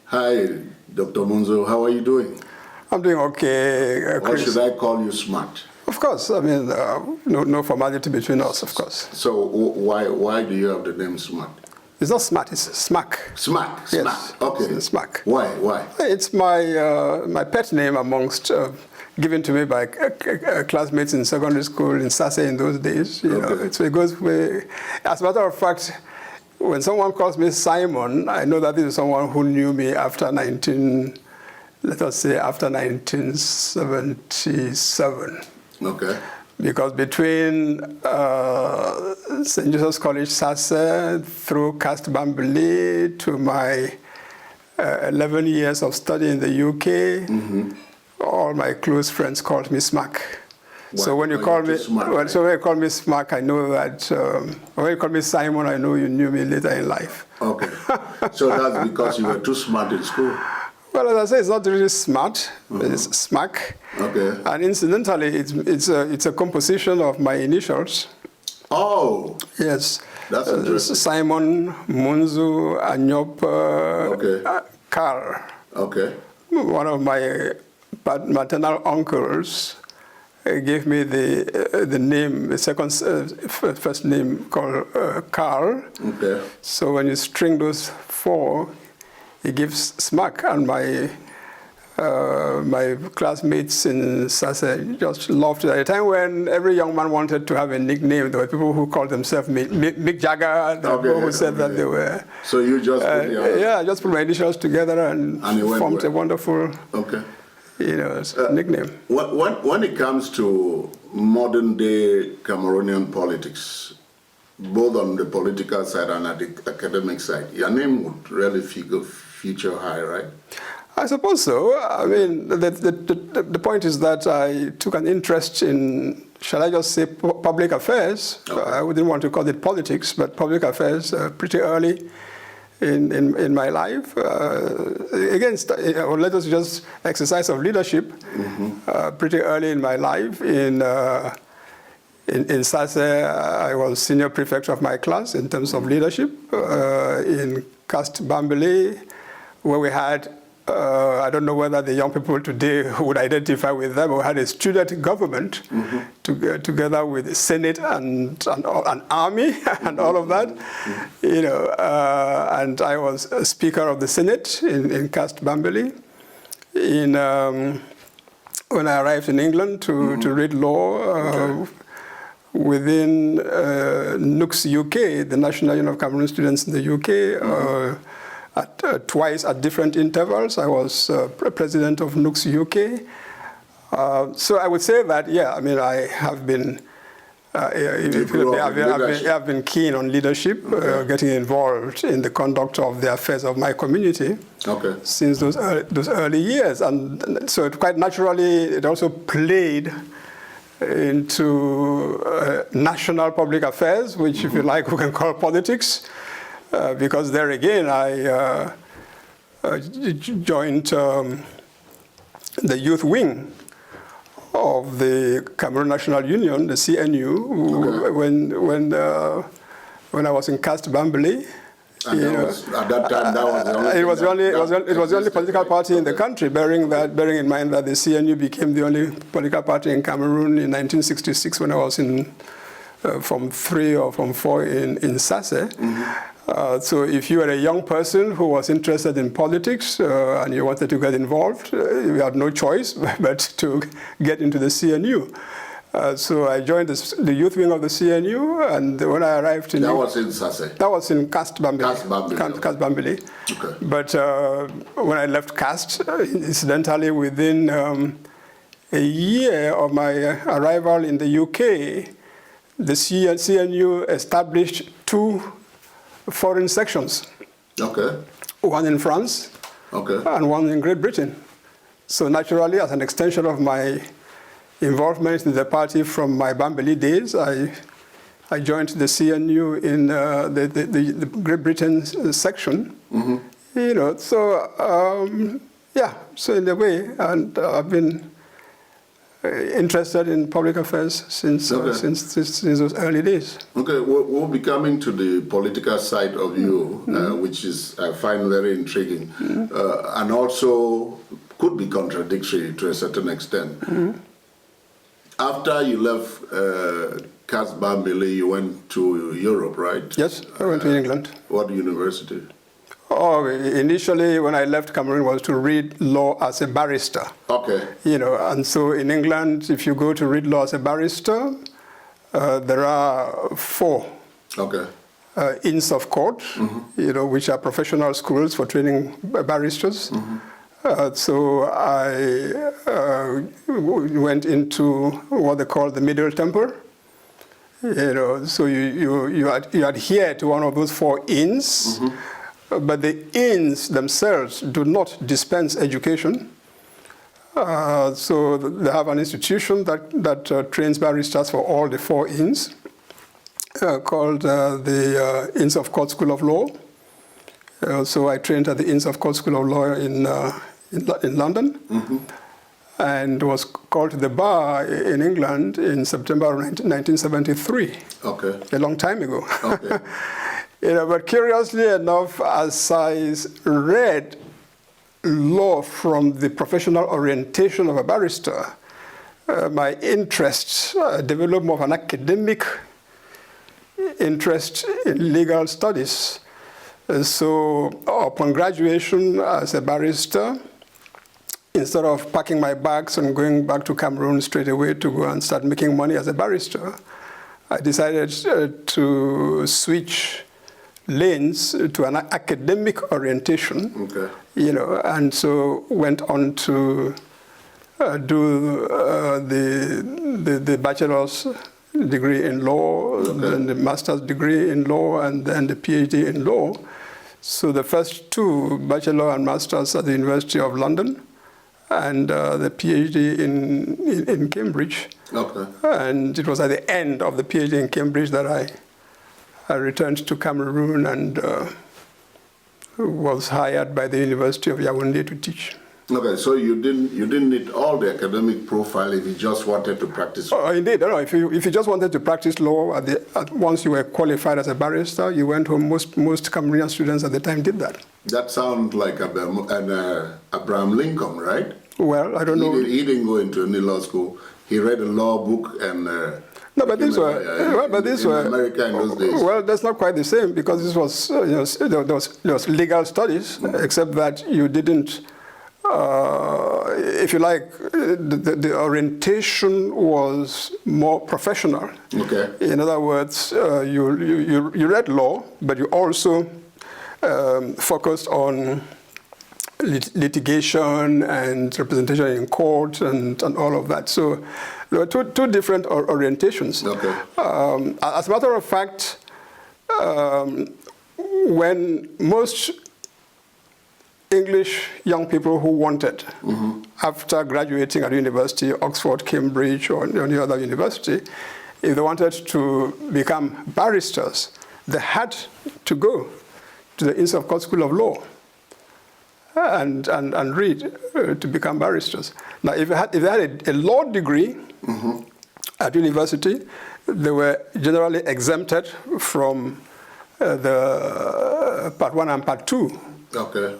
Hi, Dr. Munzu. How are you doing? I'm doing okay, Or Chris. should I call you smart? Of course. I mean, no formality between us, of course. So why do you have the name smart? It's not smart, it's smack. Smack. Yes, Okay. it's smack. Why? It's my pet name amongst, given to me by classmates in secondary school in Sase in those days. You know, so it goes way. As a matter of fact, when someone calls me Simon, I know that this is someone who knew me after 1977. Okay. Because between St. Joseph's College, Sase, through Cast Bambili to my 11 years of study in the UK, all my close friends called me Smack. So when you call me, when you call me Smack, I know that. When you call me Simon, I know you knew me later in life. Okay. So that's because you were too smart in school. Well, as I say, it's not really smart. It's Smack. Okay. And incidentally, it's a composition of my initials. Oh. Yes. That's interesting. Simon, Munzu, Anyop, Carl. Okay. One of my maternal uncles gave me the name, the first name called Carl. Okay. So when you string those four, it gives Smack, and my classmates in Sase just loved it. At a time when every young man wanted to have a nickname, there were people who called themselves Mick Jagger, there were people who said that they were. So you just put I just put my initials together and formed a wonderful nickname. When it comes to modern day Cameroonian politics, both on the political side and at the academic side, your name would really feature high, right? I suppose so. I mean, the point is that I took an interest in, shall I just say, public affairs. Okay. I wouldn't want to call it politics, but public affairs pretty early in my life. Let us just exercise of leadership pretty early in my life. In Sase, I was senior prefect of my class in terms of leadership. In Cast Bambili, where we had, I don't know whether the young people today would identify with them, we had a student government together with the Senate and an army and all of that. You know, and I was a speaker of the Senate in Cast Bambili. When I arrived in England to read law, within NUCS UK, the National Union of Cameroon Students in the UK, twice at different intervals. I was president of NUCS UK. So I would say that, yeah, I mean, I have been, I've been keen on leadership, getting involved in the conduct of the affairs of my community since those early years. And so quite naturally, it also played into national public affairs, which, if you like, we can call politics, because there again, I joined the youth wing of the Cameroon National Union, the CNU, when I was in Cast Bambili. And at that time, that was the only. It was the only political party in the country. Bearing in mind that the CNU became the only political party in Cameroon in 1966 when I was in Form 3 or Form 4 in Sase. So if you were a young person who was interested in politics and you wanted to get involved, you had no choice but to get into the CNU. So I joined the youth wing of the CNU, and when I arrived in... That was in Sase? That was in Cast Bambili. Cast Bambili. Okay. But when I left Cast, incidentally, within a year of my arrival in the UK, the CNU established 2 foreign sections. Okay. One in France and one in Great Britain. So naturally, as an extension of my involvement in the party from my Bambili days, I joined the CNU in the Great Britain section. You know, so yeah, so in a way, and I've been interested in public affairs since those early days. Okay, we'll be coming to the political side of you, which is I find very intriguing, and also could be contradictory to a certain extent. After you left Casbah Mili, you went to Europe, right? Yes, I went to England. What university? Oh, initially when I left Cameroon was to read law as a barrister. Okay. You know, and so in England, if you go to read law as a barrister, there are 4 Inns of Court, you know, which are professional schools for training barristers. So I went into what they call the Middle Temple. You know, so you adhere to one of those 4 inns, but the inns themselves do not dispense education. So they have an institution that trains barristers for all the 4 inns, called the Inns of Court School of Law. So I trained at the Inns of Court School of Law in London, and was called to the bar in England in September of 1973. Okay. A long time ago. Okay. You know, but curiously enough, as I read law from the professional orientation of a barrister, my interest developed more of an academic interest in legal studies. So upon graduation as a barrister, instead of packing my bags and going back to Cameroon straight away to go and start making money as a barrister, I decided to switch lanes to an academic orientation. Okay. You know, and so went on to do the bachelor's degree in law, then the master's degree in law, and then the PhD in law. So the first 2, bachelor and master's at the University of London, and the PhD in Cambridge. Okay. And it was at the end of the PhD in Cambridge that I returned to Cameroon and was hired by the University of Yaoundé to teach. Okay, so you didn't need all the academic profile if you just wanted to practice. Oh, indeed. No, if you just wanted to practice law, once you were qualified as a barrister, you went home. Most Cameroonian students at the time did that. That sounds like Abraham Lincoln, right? Well, I don't know. He didn't go into any law school. He read a law book and. No, but these were. America in those days. Well, that's not quite the same because this was, there was legal studies, except that you didn't. If you like, the orientation was more professional. Okay. In other words, you read law, but you also focused on litigation and representation in court and all of that. So there were two different orientations. Okay. As a matter of fact, when most English young people who wanted, after graduating at university, Oxford, Cambridge, or any other university, if they wanted to become barristers, they had to go to the Inns of Court School of Law and read to become barristers. Now, if they had a law degree at university, they were generally exempted from the Part 1 and Part 2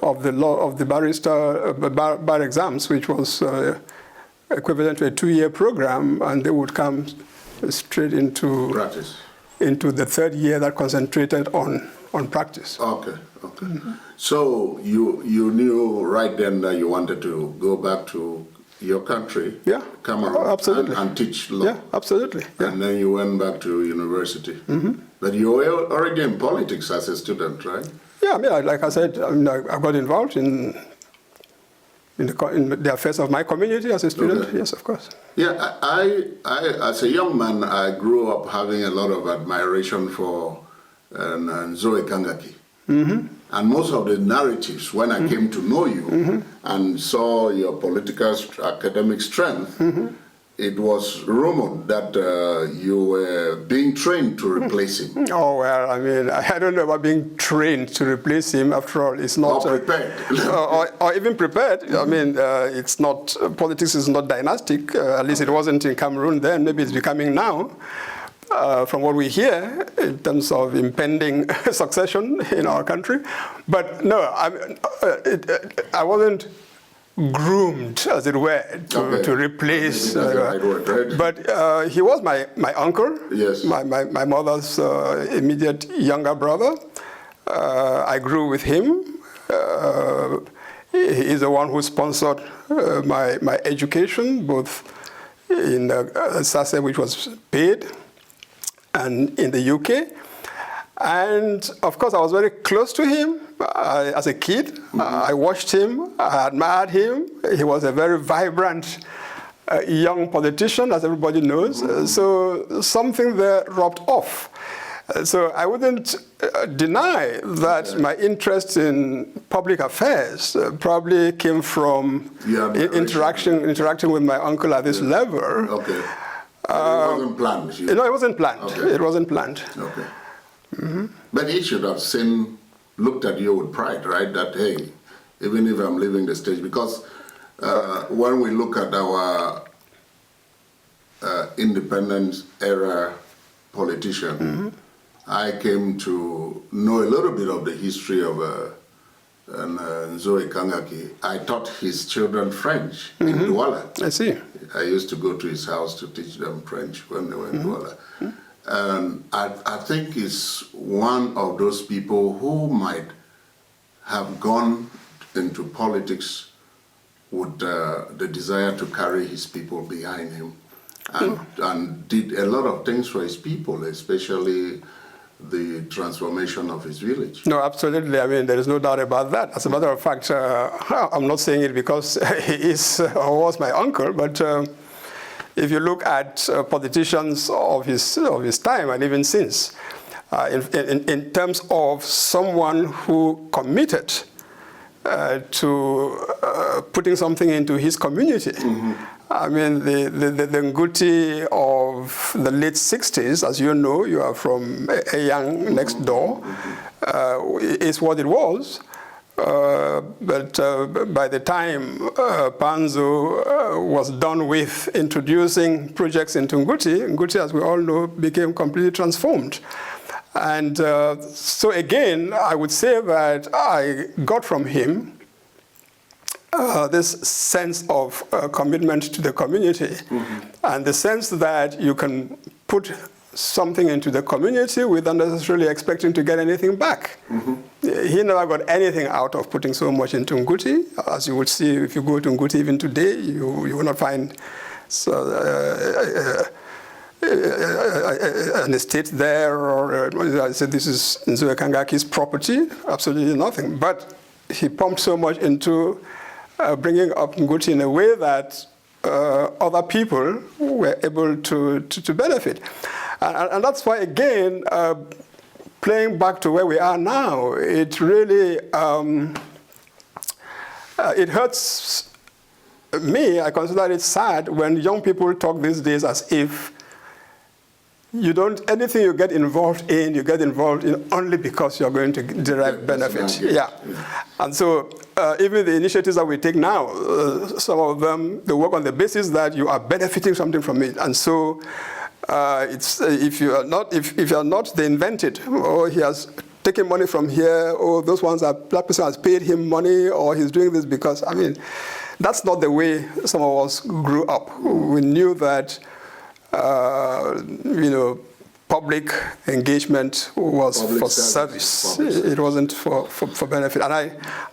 of the law of the barrister bar exams, which was equivalent to a 2-year program, and they would come straight into practice, into the 3rd year that concentrated on practice. Okay. So you knew right then that you wanted to go back to your country, Cameroon, absolutely, and teach law. Yeah, absolutely. Yeah. And then you went back to university. But you were already in politics as a student, right? Yeah, I mean, like I said, I got involved in the affairs of my community as a student. Okay. Yes, of course. Yeah, I as a young man, I grew up having a lot of admiration for Zoe Kangaki. And most of the narratives, when I came to know you and saw your political academic strength, it was rumored that you were being trained to replace him. Oh, well, I mean, I don't know about being trained to replace him. After all, it's not... Or prepared. Or even prepared. I mean, it's not... Politics is not dynastic. At least it wasn't in Cameroon then. Maybe it's becoming now. From what we hear in terms of impending succession in our country. But no, I wasn't groomed, as it were, to replace. Right word, right? But he was my uncle, yes. my mother's immediate younger brother. I grew with him. He's the one who sponsored my education, both in SASE, which was paid, and in the UK. And of course, I was very close to him as a kid. I watched him, I admired him. He was a very vibrant young politician, as everybody knows. So something there rubbed off. So I wouldn't deny that my interest in public affairs probably came from interacting with my uncle at this level. Okay. It wasn't planned? No, it wasn't planned. Okay. It wasn't planned. Okay. But he should have looked at you with pride, right? That, hey, even if I'm leaving the stage, because when we look at our independence era politician, I came to know a little bit of the history of Nzoe Kangaki. I taught his children French in Douala. I see. I used to go to his house to teach them French when they were in Douala. And I think he's one of those people who might have gone into politics with the desire to carry his people behind him, and did a lot of things for his people, especially the transformation of his village. No, absolutely. I mean, there is no doubt about that. As a matter of fact, I'm not saying it because he is or was my uncle, but if you look at politicians of his time and even since, in terms of someone who committed to putting something into his community. I mean, the Nguti of the late 60s, as you know, you are from Eyang next door, is what it was. But by the time Panzo was done with introducing projects into Nguti, as we all know, became completely transformed. And so again, I would say that I got from him this sense of commitment to the community, and the sense that you can put something into the community without necessarily expecting to get anything back. He never got anything out of putting so much into Nguti. As you would see, if you go to Nguti even today, you will not find an estate there, or I said this is Nzoe Kangaki's property. Absolutely nothing. But he pumped so much into bringing up Nguti in a way that other people were able to benefit. And that's why, again, playing back to where we are now, it really, it hurts me. I consider it sad when young people talk these days as if anything you get involved in only because you're going to derive benefit. Yeah. And so even the initiatives that we take now, some of them, they work on the basis that you are benefiting something from it. And so if you are not, they invent it, or he has taken money from here, or those ones that person has paid him money, or he's doing this because, I mean, that's not the way some of us grew up. We knew that public engagement was for service. It wasn't for benefit. And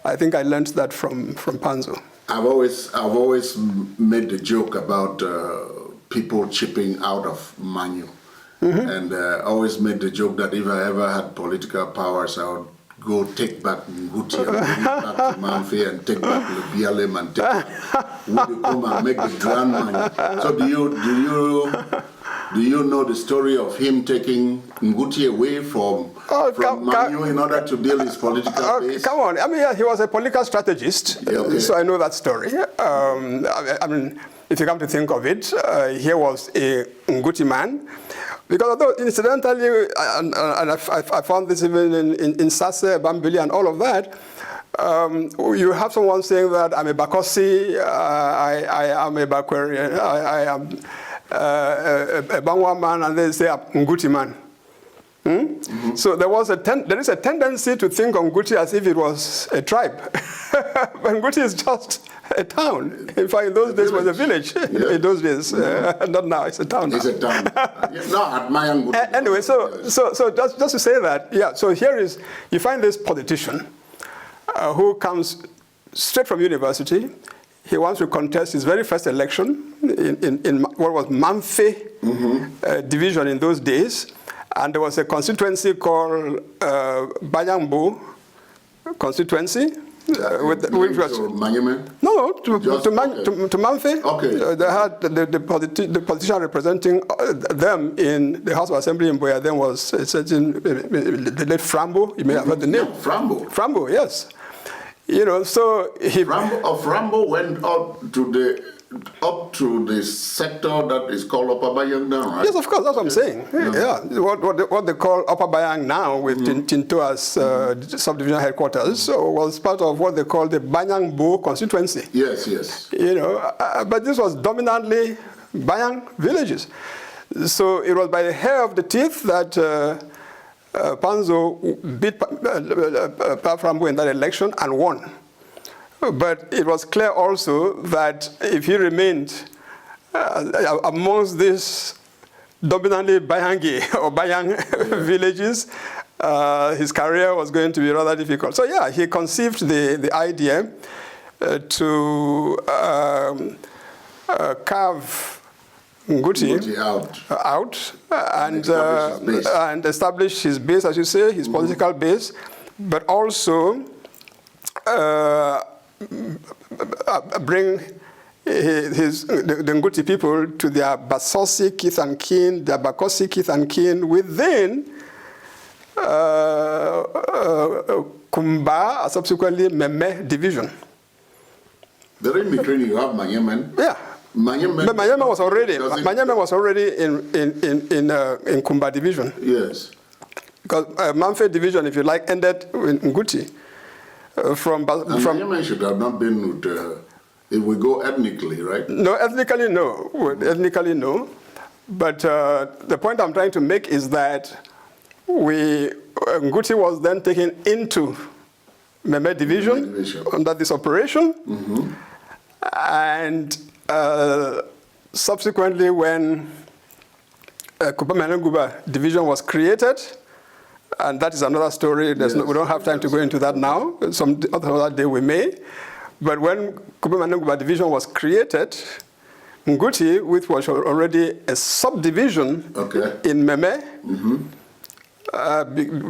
I think I learned that from Panzo. I've always made the joke about people chipping out of Manu. And always made the joke that if I ever had political powers, I would go take back Nguti and bring back to Manfi and take back Lubialem and take back Wudukuma and make the grand Manu. So do you know the story of him taking Nguti away from Manu in order to build his political base? Come on. I mean, he was a political strategist, so I know that story. I mean, if you come to think of it, here was a Nguti man. Because although incidentally, and I found this even in Sase, Bambili, and all of that, you have someone saying that I'm a Bakosi, I am a Bakweri, I am a Bangwa man, and they say I'm Nguti man. So there is a tendency to think of Nguti as if it was a tribe. But Nguti is just a town. In fact, in those days it was a village. In those days, not now, it's a town now. It's a town. No, admire Nguti. Anyway, so just to say that, yeah, so here is, you find this politician who comes straight from university. He wants to contest his very first election in what was Mamfe division in those days. And there was a constituency called Banyangbu constituency. Which was Monument? No, to Mamfe. Okay. They had the politician representing them in the House of Assembly in Boya then was the late Frambo. You may have heard the name. Yeah, Frambo. Frambo, yes. You know, so he. Frambo went up to the sector that is called Upper Bayang now, right? Yes, of course, that's what I'm saying. Yeah. What they call Upper Bayang now with Tinto as subdivision headquarters, so was part of what they call the Banyangbu constituency. Yes, yes. You know, but this was dominantly Bayang villages. So it was by the hair of the teeth that Panzo beat Paframbo in that election and won. But it was clear also that if he remained amongst these dominantly Bayangi or Bayang villages, his career was going to be rather difficult. So yeah, he conceived the idea to carve Nguti out and establish his base, as you say, his political base, but also bring the Nguti people to their Basosi kith and kin, their Bakosi kith and kin within Kumba, subsequently Meme division. There in between you have Manyemen. Yeah. But Manyemen was already in Kumba division. Yes. Because Mamfe division, if you like, ended in Nguti. Manyemen should have not been with, if we go ethnically, right? No, ethnically no. Ethnically no. But the point I'm trying to make is that Nguti was then taken into Meme division under this operation. And subsequently, when Kupa division was created, and that is another story. We don't have time to go into that now. Some other day we may. But when Kupa division was created, Nguti, which was already a subdivision in Meme,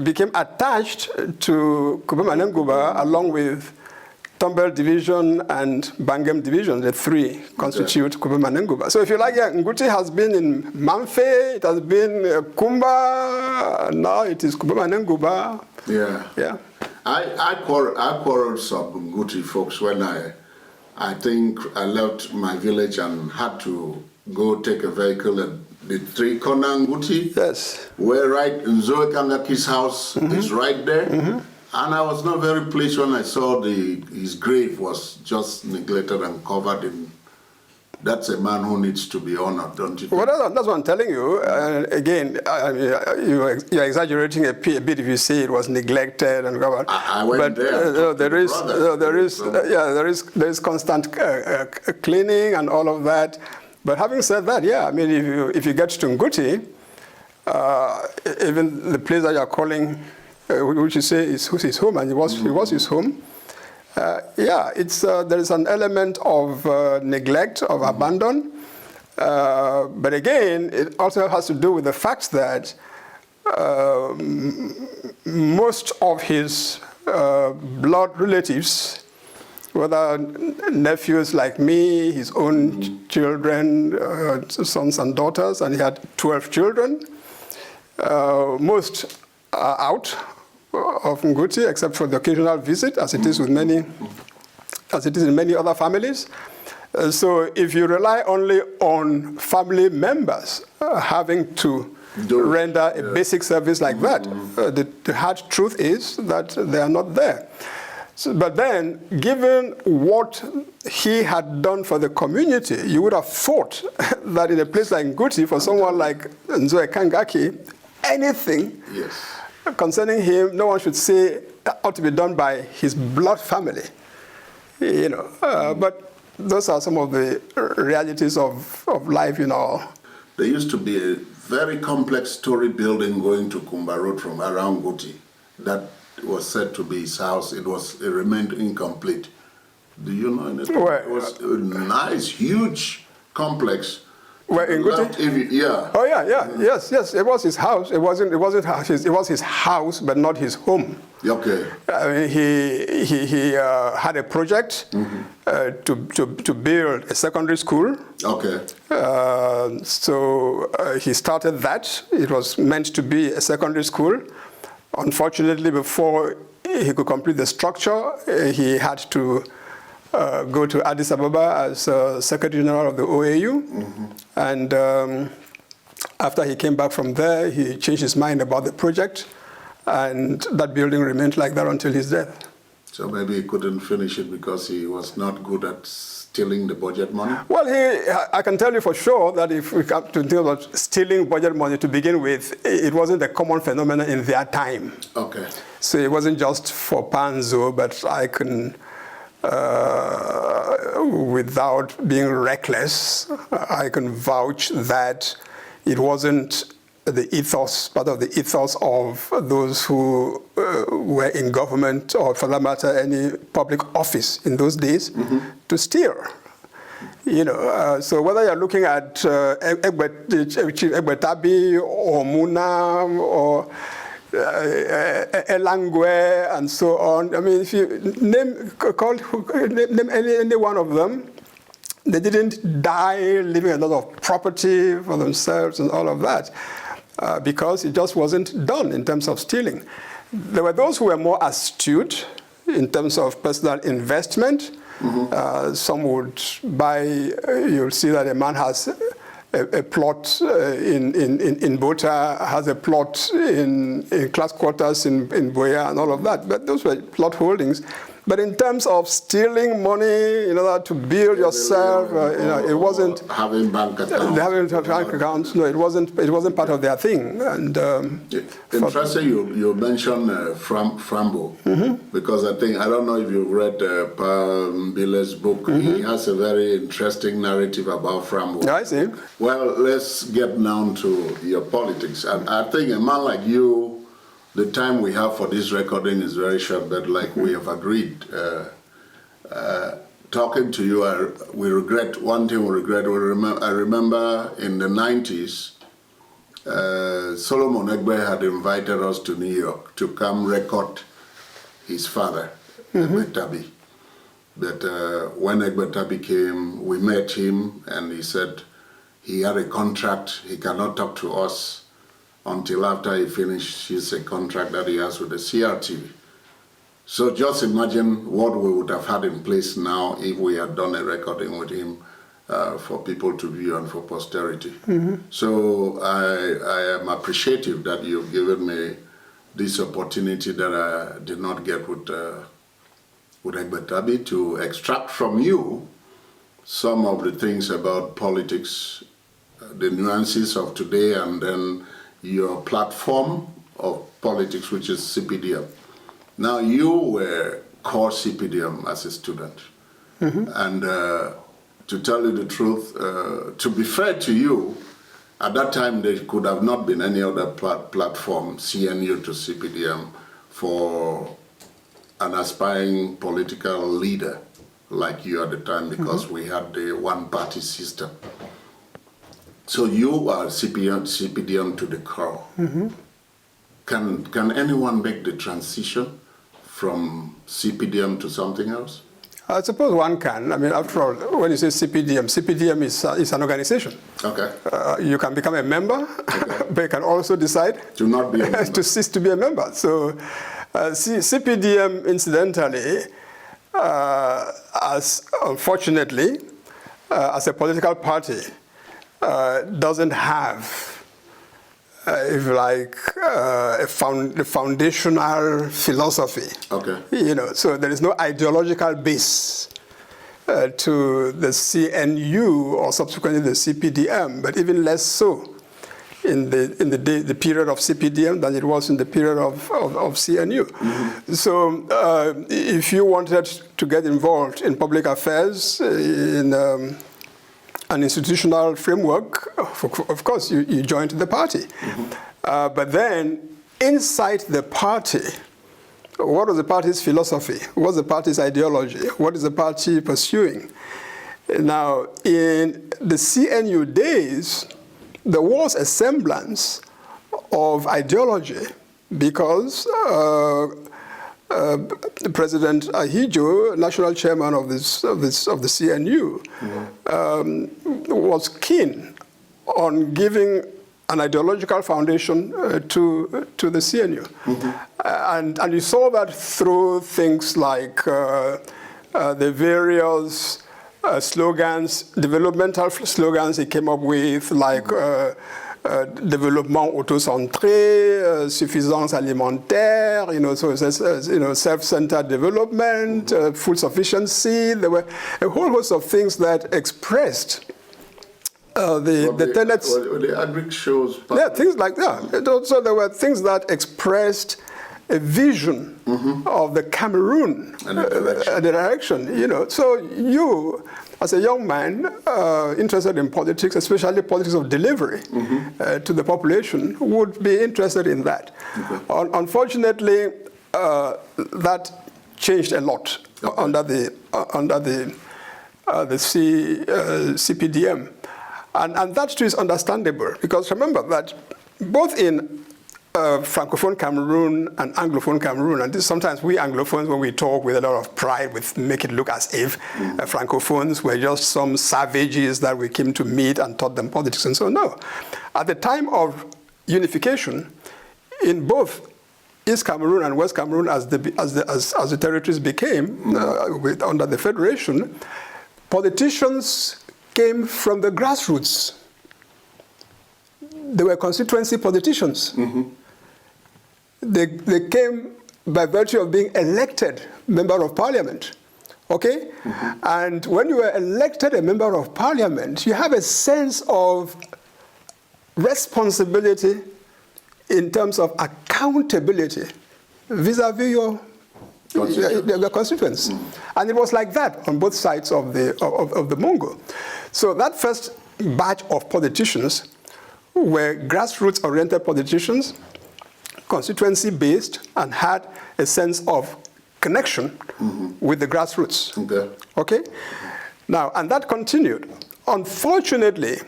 became attached to Kupa along with Tombel division and Bangem division. The three constitute Kupa. So if you like, Nguti has been in Mamfe, it has been Kumba, now it is Kupa. Yeah. I quarreled some Nguti folks when I think I left my village and had to go take a vehicle and the three corner Nguti. Yes. Where right Nzoe Kangaki's house is right there. And I was not very pleased when I saw his grave was just neglected and covered in. That's a man who needs to be honored, don't you think? Well, that's what I'm telling you. Again, you're exaggerating a bit if you say it was neglected and covered. I went there. There is constant cleaning and all of that. But having said that, yeah, I mean, if you get to Nguti, even the place that you're calling, which you say is his home, and it was his home. There is an element of neglect, of abandon. But again, it also has to do with the fact that most of his blood relatives, whether nephews like me, his own children, sons and daughters, and he had 12 children, most are out of Nguti, except for the occasional visit, as it is with many, as it is in many other families. So if you rely only on family members having to render a basic service like that, the hard truth is that they are not there. So, but then, given what he had done for the community, you would have thought that in a place like Nguti, for someone like Nzoe Kangaki, anything concerning him, no one should say ought to be done by his blood family. You know, but those are some of the realities of life in our. There used to be a very complex story building going to Kumba Road from around Nguti that was said to be his house. It remained incomplete. Do you know anything? It was a nice, huge complex. Where in Nguti? Yeah. Oh yeah, yes. It was his house. It was his house, but not his home. Okay. He had a project to build a secondary school. Okay. So he started that. It was meant to be a secondary school. Unfortunately, before he could complete the structure, he had to go to Addis Ababa as Secretary General of the OAU. And after he came back from there, he changed his mind about the project. And that building remained like that until his death. So maybe he couldn't finish it because he was not good at stealing the budget money? Well, I can tell you for sure that if we come to think about stealing budget money to begin with, it wasn't a common phenomenon in their time. Okay. So it wasn't just for Panzo, but I can, without being reckless, I can vouch that it wasn't the ethos, part of the ethos of those who were in government, or for that matter, any public office in those days, to steal. You know, so whether you're looking at Egbetabi or Muna or Elangwe and so on, I mean, if you name any one of them, they didn't die leaving a lot of property for themselves and all of that. Because it just wasn't done in terms of stealing. There were those who were more astute in terms of personal investment. Some would buy, you'll see that a man has a plot in Bota, has a plot in class quarters in Boya and all of that. But those were plot holdings. But in terms of stealing money in order to build yourself, you know, it wasn't having bank accounts. Having bank accounts, no, it wasn't part of their thing. And interesting, you mentioned Frambo, because I don't know if you've read Pambile's book. He has a very interesting narrative about Frambo. I see. Well, let's get down to your politics. And I think a man like you, the time we have for this recording is very short, but like we have agreed, talking to you, we regret, one thing we regret, I remember in the 90s, Solomon Egbe had invited us to New York to come record his father, Egbetabi. But when Egbetabi came, we met him and he said he had a contract, he cannot talk to us until after he finishes a contract that he has with the CRTV. So just imagine what we would have had in place now if we had done a recording with him for people to view and for posterity. So I am appreciative that you've given me this opportunity that I did not get with Egbetabi to extract from you some of the things about politics, the nuances of today, and then your platform of politics, which is CPDM. Now, you were core CPDM as a student. And to tell you the truth, to be fair to you, at that time there could have not been any other platform, CNU to CPDM, for an aspiring political leader like you at the time, because we had the one-party system. So you are CPDM to the core. Can anyone make the transition from CPDM to something else? I suppose one can. I mean, after all, when you say CPDM, CPDM is an organization. Okay. You can become a member, but you can also decide to not be a member. To cease to be a member. So CPDM, incidentally, as unfortunately, as a political party, doesn't have, if you like, the foundational philosophy. Okay. You know, so there is no ideological base to the CNU or subsequently the CPDM, but even less so in the period of CPDM than it was in the period of CNU. Mm-hmm. So if you wanted to get involved in public affairs in an institutional framework, of course, you joined the party. Mm-hmm. But then, inside the party, what was the party's philosophy? What was the party's ideology? What is the party pursuing? Now, in the CNU days, there was a semblance of ideology because President Ahidjo, national chairman of the CNU, was keen on giving an ideological foundation to the CNU. Mm-hmm. And you saw that through things like the various slogans, developmental slogans he came up with, like développement auto-centré, suffisance alimentaire, so it says, self-centered development, food sufficiency. There were a whole host of things that expressed the tenets. The agri shows. Yeah, things like that. So there were things that expressed a vision of the Cameroon and the direction. So you, as a young man interested in politics, especially politics of delivery to the population, would be interested in that. Okay. Unfortunately, that changed a lot under the CPDM. And that too is understandable, because remember that both in Francophone Cameroon and Anglophone Cameroon, and this, sometimes we Anglophones, when we talk with a lot of pride, we make it look as if Francophones were just some savages that we came to meet and taught them politics and so on. No. At the time of unification, in both East Cameroon and West Cameroon, as the territories became under the Federation, politicians came from the grassroots. They were constituency politicians. Mm-hmm. They came by virtue of being elected member of parliament. Okay? Mm-hmm. And when you were elected a member of parliament, you have a sense of responsibility in terms of accountability vis-a-vis your constituents. Mm-hmm. And it was like that on both sides of the Mongo. So that first batch of politicians were grassroots-oriented politicians, constituency-based, and had a sense of connection with the grassroots. Okay? Now, and that continued. Unfortunately,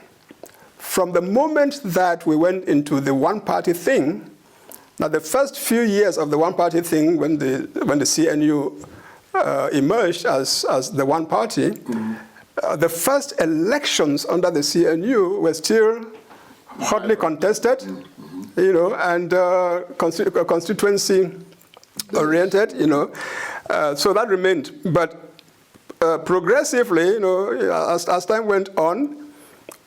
from the moment that we went into the one-party thing, now the first few years of the one-party thing, when the CNU emerged as the one party, the first elections under the CNU were still hotly contested, and constituency oriented, so that remained. But progressively, as time went on,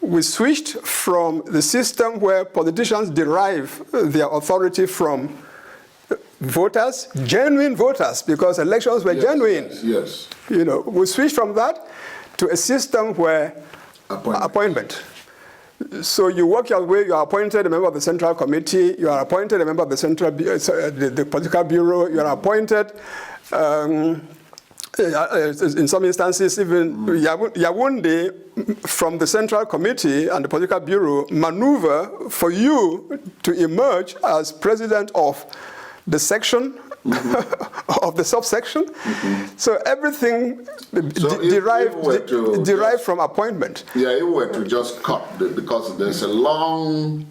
we switched from the system where politicians derive their authority from voters, genuine voters, because elections were genuine. Yes. We switched from that to a system where appointment. So you work your way, you are appointed a member of the Central Committee, you are appointed a member of the the Political Bureau, you are appointed, in some instances, even Yawunde from the Central Committee and the Political Bureau maneuver for you to emerge as president of the section, of the subsection. So everything derived from appointment. Yeah, if we were to just cut, because there's a long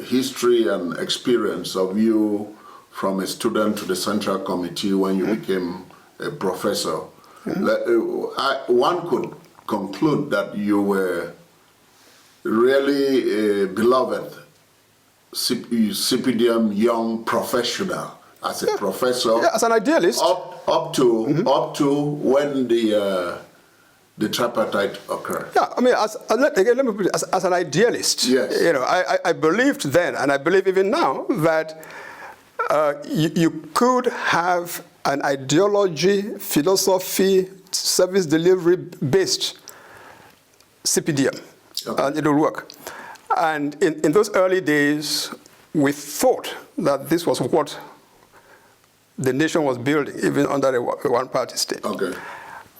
history and experience of you from a student to the Central Committee when you became a professor. One could conclude that you were really a beloved CPDM young professional, as a professor. Yeah, as an idealist. Up to when the the tripartite occur? Yeah, I mean, let me put it, as an idealist, yes. I believed then, and I believe even now, that you could have an ideology, philosophy, service delivery-based CPDM, okay. and it will work. And in those early days, we thought that this was what the nation was building, even under a one-party state. Okay.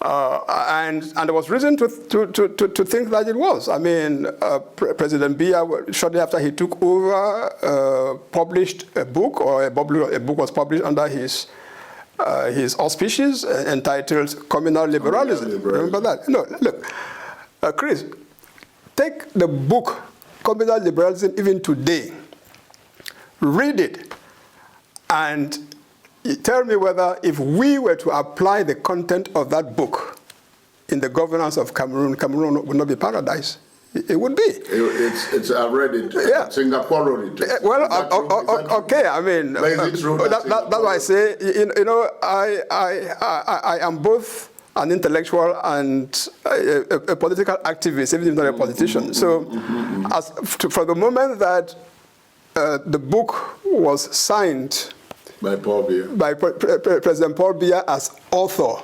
And there was reason to think that it was. I mean, President Biya, shortly after he took over, published a book, or a book was published under his auspices, entitled Communal Liberalism. Remember that? No, look, Chris, take the book Communal Liberalism even today, read it, and tell me whether, if we were to apply the content of that book in the governance of Cameroon, Cameroon would not be paradise. It would be. I read it. Yeah. Singapore wrote it. Well, okay. I mean, that's why I say, I am both an intellectual and a political activist, even if not a politician. So, for the moment that the book was signed by Paul Biya, by President Paul Biya as author,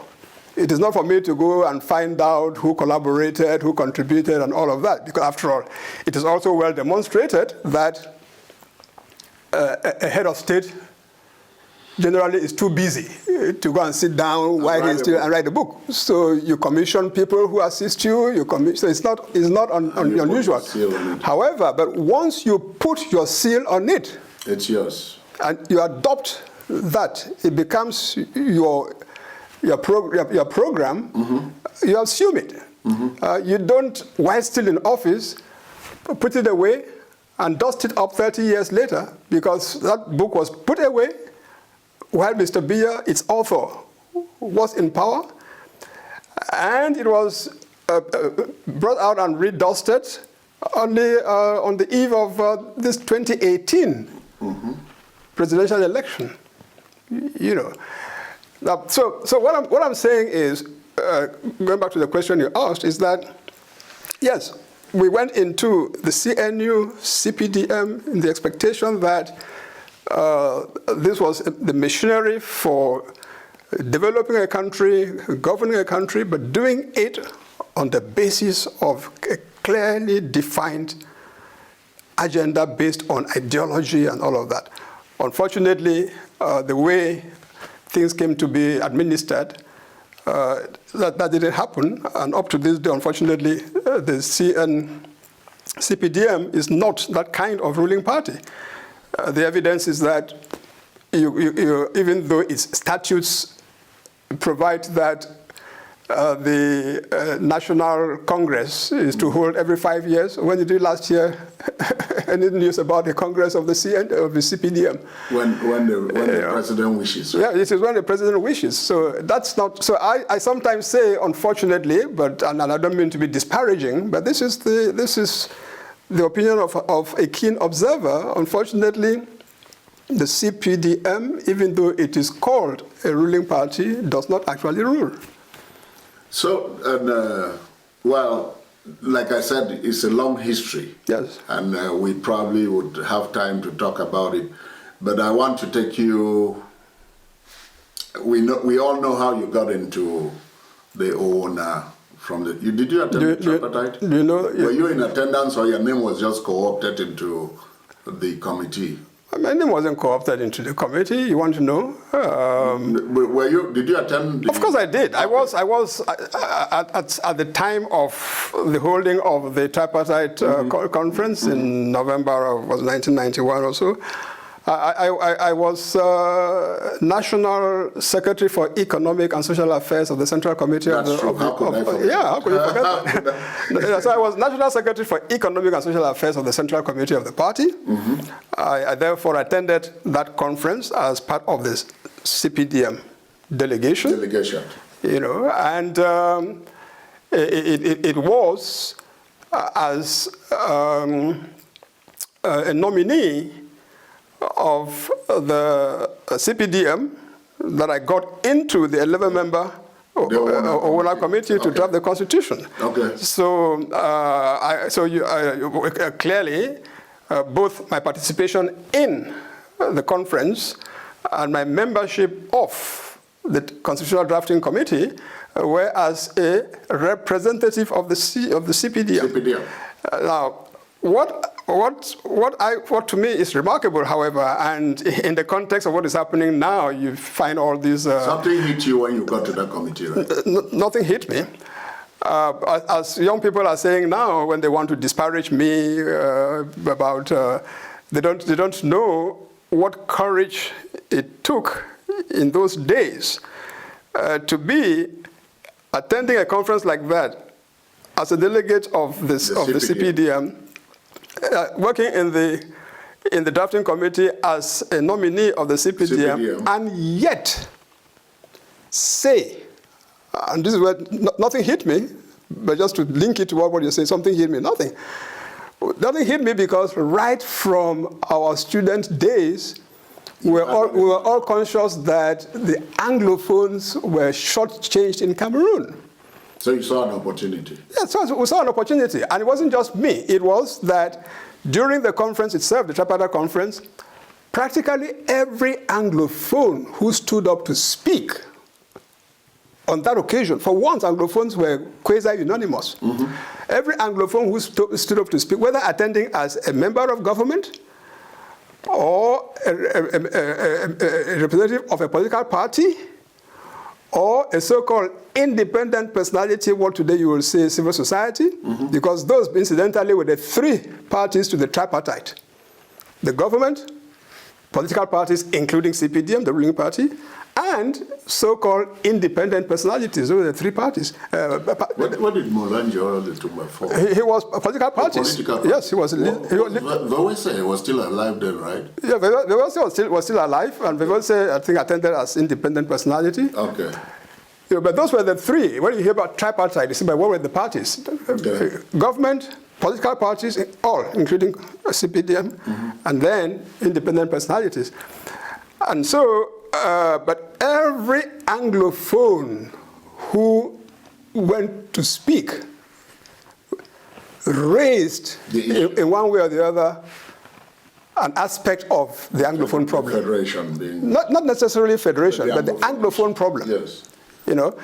it is not for me to go and find out who collaborated, who contributed, and all of that, because after all, it is also well demonstrated that a head of state generally is too busy to go and sit down while he's still and write a book. So you commission people who assist you. So it's not unusual. However, but once you put your seal on it, it's yours, and you adopt that, it becomes your program. Mm-hmm. You assume it. Mm-hmm. You don't, while still in office, put it away and dust it up 30 years later, because that book was put away while Mr. Biya, its author, was in power, and it was brought out and redusted only on the eve of this 2018 presidential election. So what I'm saying is, going back to the question you asked, is that yes, we went into the CNU, CPDM in the expectation that this was the machinery for developing a country, governing a country, but doing it on the basis of a clearly defined agenda based on ideology and all of that. Unfortunately, the way things came to be administered, that didn't happen. And up to this day, unfortunately, the CPDM is not that kind of ruling party. The evidence is that even though its statutes provide that the National Congress is to hold every 5 years, when you did last year, any news about the Congress of the CPDM? When the president wishes. Yeah, it is when the president wishes. So that's not. So I sometimes say, unfortunately, and I don't mean to be disparaging, but this is the opinion of a keen observer. Unfortunately, the CPDM, even though it is called a ruling party, does not actually rule. So, well, like I said, it's a long history. Yes. And we probably would have time to talk about it. But I want to take you, we all know how you got into the OONA. Did you attend the tripartite? Were you in attendance, or your name was just co-opted into the committee? My name wasn't co-opted into the committee. You want to know? Did you attend? Of course I did. I was at the time of the holding of the tripartite conference in November of 1991 or so. I was National Secretary for Economic and Social Affairs of the Central Committee That's true. How could I forget? Yeah, how could you forget that? So I was National Secretary for Economic and Social Affairs of the Central Committee of the party. I therefore attended that conference as part of the CPDM delegation. And it was as a nominee of the CPDM that I got into the 11-member Owona Committee to draft the Constitution. Okay. So, clearly, both my participation in the conference and my membership of the Constitutional Drafting Committee were as a representative of the CPDM. CPDM. Now, what to me is remarkable, however, and in the context of what is happening now, you find all these... Something hit you when you got to that committee, right? Nothing hit me. As young people are saying now, when they want to disparage me about... they don't know what courage it took in those days to be attending a conference like that as a delegate of the CPDM, working in the drafting committee as a nominee of the CPDM. And yet say, and this is where nothing hit me, but just to link it to what you're saying, something hit me, nothing. Nothing hit me because right from our student days, we were all conscious that the Anglophones were shortchanged in Cameroon. So you saw an opportunity? Yes, so we saw an opportunity. And it wasn't just me. It was that during the conference itself, the Tripartite Conference, practically every Anglophone who stood up to speak on that occasion, for once, Anglophones were quasi-unanimous. Mm-hmm. Every Anglophone who stood up to speak, whether attending as a member of government or a representative of a political party or a so-called independent personality, what today you will say civil society, mm-hmm. because those, incidentally, were the three parties to the tripartite. The government, political parties, including CPDM, the ruling party, and so-called independent personalities. Those were the three parties. What did Molanjo do for? He was political parties. Political party. Yes, he was. Vewese was still alive then, right? Yeah, Vewese was still alive, and Vewese, I think, attended as independent personality. Okay. Yeah, but those were the three. When you hear about tripartite, you see, but what were the parties? Okay. Government, political parties, all, including CPDM, mm-hmm. and then independent personalities. And so, but every Anglophone who went to speak raised, in one way or the other, an aspect of the Anglophone problem. Federation being... Not necessarily federation, but the Anglophone problem. Yes. You know,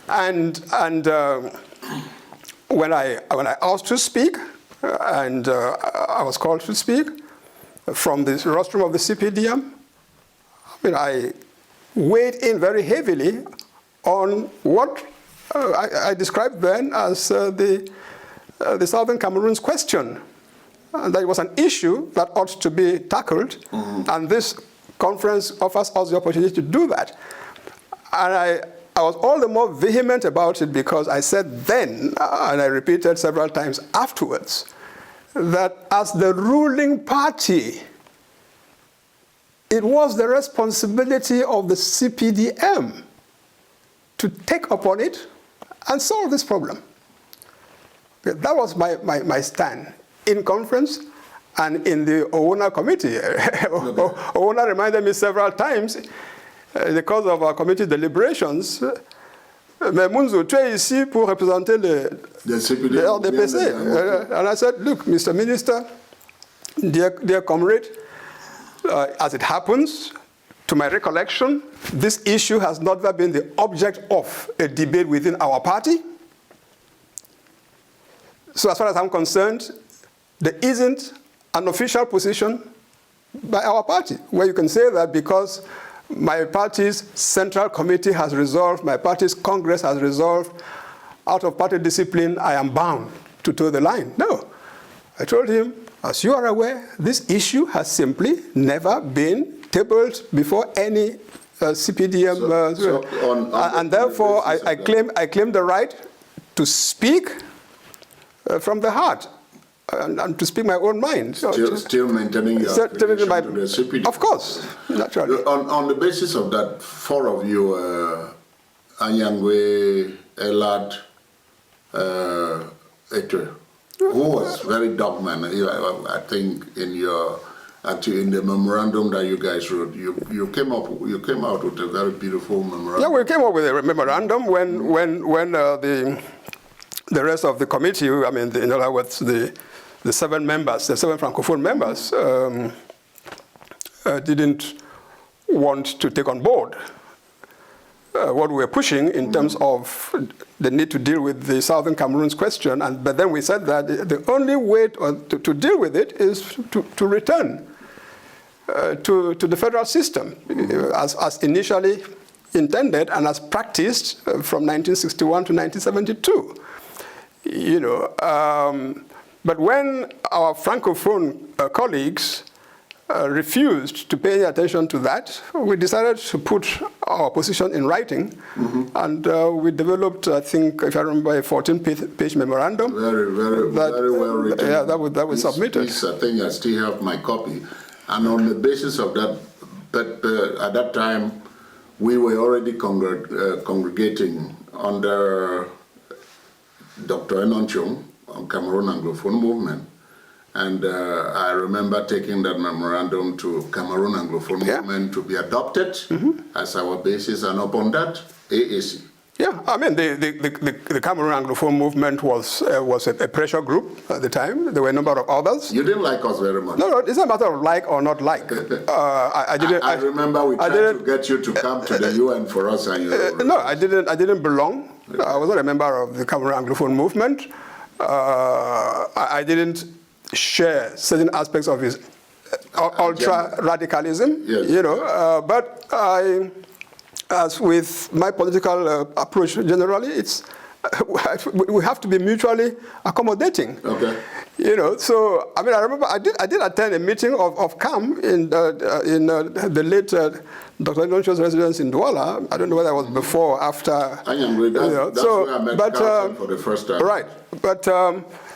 and when I asked to speak, and I was called to speak from the rostrum of the CPDM, I weighed in very heavily on what I described then as the Southern Cameroon's question. That it was an issue that ought to be tackled, mm-hmm. and this conference offers us the opportunity to do that. And I was all the more vehement about it because I said then, and I repeated several times afterwards, that as the ruling party, it was the responsibility of the CPDM to take upon it and solve this problem. That was my stand in conference and in the Owona committee. Owona reminded me several times, in the course of our committee deliberations, mais Munzu, tu es ici pour représenter le RDPC. And I said, look, Mr. Minister, dear comrade, as it happens, to my recollection, this issue has not been the object of a debate within our party. So as far as I'm concerned, there isn't an official position by our party where you can say that because my party's central committee has resolved, my party's congress has resolved, out of party discipline, I am bound to toe the line. No. I told him, as you are aware, this issue has simply never been tabled before any CPDM. And therefore, I claim the right to speak from the heart. And to speak my own mind. Still maintaining your affiliation to the CPD. Of course, naturally. On the basis of that, four of you, Anyangwe, Elad, Etre, who was very dogman, I think, in your Actually, in the memorandum that you guys wrote, you came out with a very beautiful memorandum. Yeah, we came up with a memorandum when the rest of the committee, I mean, in other words, the 7 members, the 7 Francophone members, didn't want to take on board what we were pushing in terms of the need to deal with the Southern Cameroon's question. But then we said that the only way to deal with it is to return to the federal system, as initially intended and as practiced from 1961 to 1972. You know, but when our Francophone colleagues refused to pay attention to that, we decided to put our position in writing, and we developed, I think, if I remember, a 14-page memorandum. Very well written. Yeah, that was submitted. I think I still have my copy. And on the basis of that, at that time, we were already congregating under Dr. Enon Chung on Cameroon Anglophone Movement. And I remember taking that memorandum to Cameroon Anglophone Movement to be adopted as our basis, and upon that, AAC. Yeah, I mean, the Cameroon Anglophone Movement was a pressure group at the time. There were a number of others. You didn't like us very much. No, it's a matter of like or not like. I remember we tried to get you to come to the UN for us, and you... No, I didn't belong. I was not a member of the Cameroon Anglophone Movement. I didn't share certain aspects of his ultra-radicalism, you know, but as with my political approach generally, we have to be mutually accommodating. Okay. You know, so I mean, I remember I did attend a meeting of CAM in the late Dr. Doncho's residence in Douala. I don't know whether it was before or after. I am that's where I met Carlson for the first time. Right, but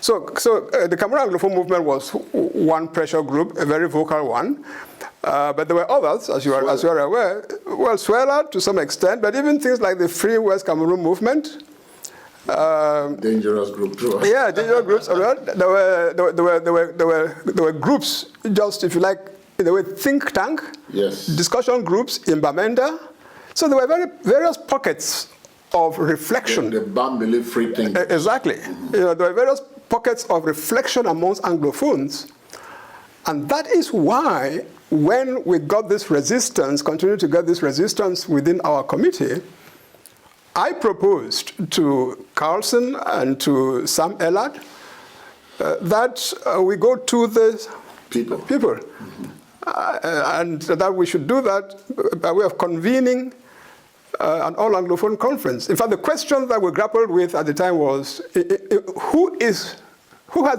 so the Cameroon Anglophone Movement was one pressure group, a very vocal one. But there were others, as you are aware. Well, Suela to some extent, but even things like the Free West Cameroon Movement. Dangerous group too. Yeah, dangerous groups. There were groups, just if you like, in a way, think tank. Yes. Discussion groups in Bamenda. So there were various pockets of reflection. The Bambili free thinking. Exactly. You know, there were various pockets of reflection amongst Anglophones, and that is why, when we got this resistance, continued to get this resistance within our committee, I proposed to Carlson and to Sam Ellard that we go to the people. And that we should do that by way of convening an all-Anglophone conference. In fact, the question that we grappled with at the time was, who has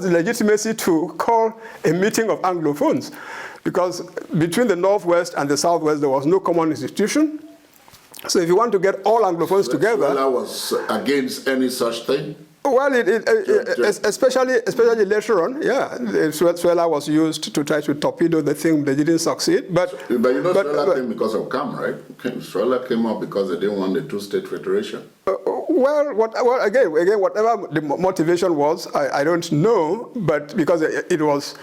the legitimacy to call a meeting of Anglophones? Because between the Northwest and the Southwest, there was no common institution. So if you want to get all Anglophones together... Suela was against any such thing? Well, especially later on, yeah. Suela was used to try to torpedo the thing. They didn't succeed. But you know, Suela came because of CAM, right? Suela came up because they didn't want the two-state federation. Again, whatever the motivation was, I don't know. But because it was...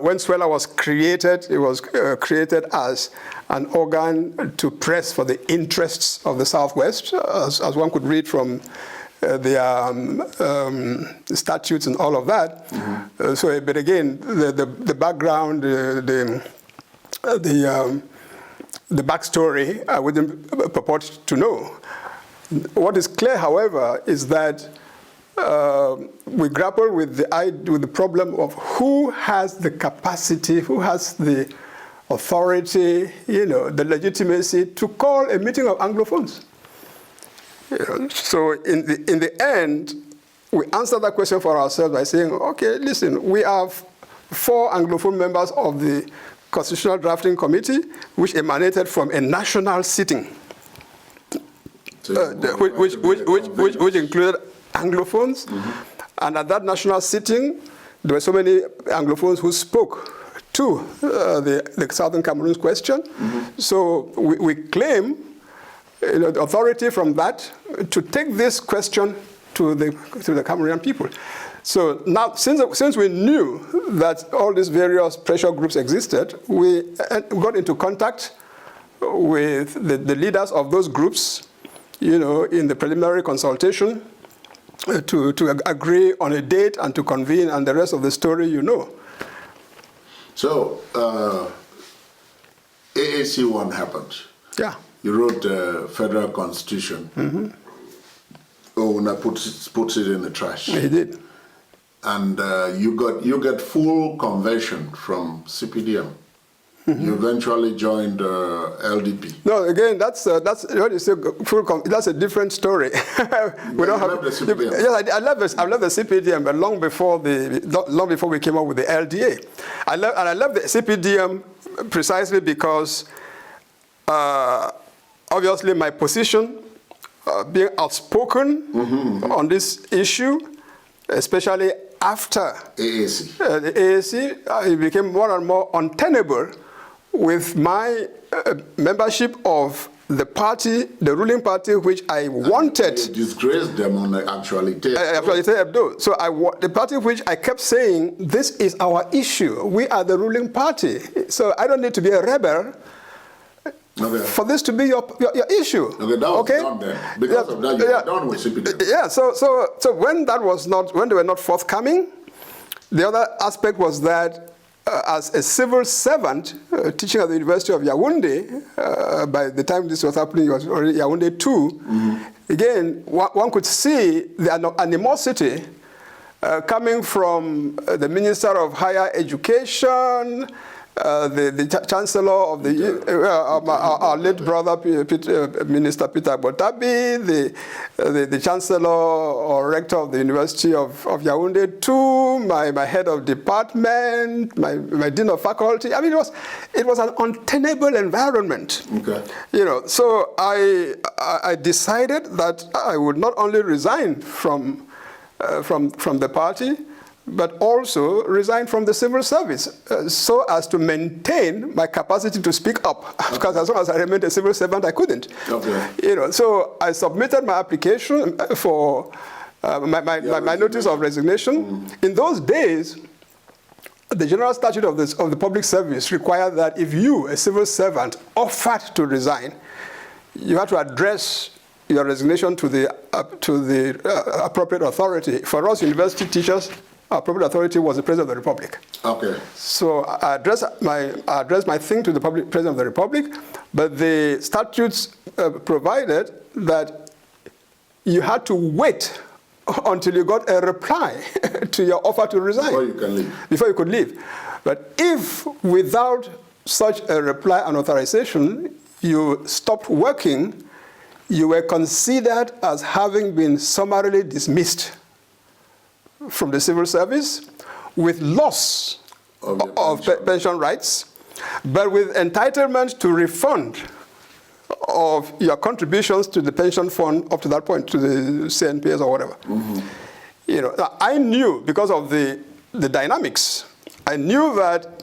when Suela was created, it was created as an organ to press for the interests of the Southwest, as one could read from the statutes and all of that. But again, the background, the backstory, I wouldn't purport to know. What is clear, however, is that we grapple with the problem of who has the capacity, who has the authority, you know, the legitimacy to call a meeting of Anglophones. You know, so in the end, we answered that question for ourselves by saying, okay, listen, we have 4 Anglophone members of the Constitutional Drafting Committee, which emanated from a national sitting, which included Anglophones, and at that national sitting, there were so many Anglophones who spoke to the Southern Cameroon's question. So we claim the authority from that to take this question to to the Cameroonian people. So now, since we knew that all these various pressure groups existed, we got into contact with the leaders of those groups, in the preliminary consultation to agree on a date and to convene, and the rest of the story you know. So, AAC 1 happened. Yeah. You wrote the federal constitution. Mm-hmm. Una puts it in the trash. He did. And you get full conversion from CPDM. Mm-hmm. You eventually joined LDP. No, again, that's what you say. That's a different story. We don't have the CPDM. Yes, I left the CPDM, but long before we came up with the LDA. I left the CPDM precisely because obviously my position, being outspoken mm-hmm. on this issue, especially after AAC. The AAC, it became more and more untenable with my membership of the party, the ruling party, which I wanted. You disgraced them on the Actualité. Hebdo. So the party which I kept saying, this is our issue. We are the ruling party. So I don't need to be a rebel for this to be your issue. Okay, that was done then. Because of that, you were done with CPDM. Yeah, so when they were not forthcoming, the other aspect was that as a civil servant teaching at the University of Yaoundé, by the time this was happening, it was already Yaoundé 2. Mm-hmm. Again, one could see the animosity coming from the Minister of Higher Education, the Chancellor of our late brother, Minister Peter Botabi, the Chancellor or Rector of the University of Yaoundé 2, my head of department, my Dean of Faculty. I mean, it was an untenable environment. Okay. So I decided that I would not only resign from the party, but also resign from the civil service so as to maintain my capacity to speak up. Because as long as I remained a civil servant, I couldn't. Okay. So I submitted my application for my notice of resignation. Mm. In those days, the general statute of the public service required that if you, a civil servant, offered to resign, you had to address your resignation to the appropriate authority. For us university teachers, our appropriate authority was the President of the Republic. Okay. So I addressed my thing to the President of the Republic, but the statutes provided that you had to wait until you got a reply to your offer to resign. Before you can leave. Before you could leave. But if without such a reply and authorization, you stopped working, you were considered as having been summarily dismissed from the civil service with loss of pension rights, but with entitlement to refund of your contributions to the pension fund up to that point, to the CNPS or whatever. Mm-hmm. I knew, because of the dynamics, I knew that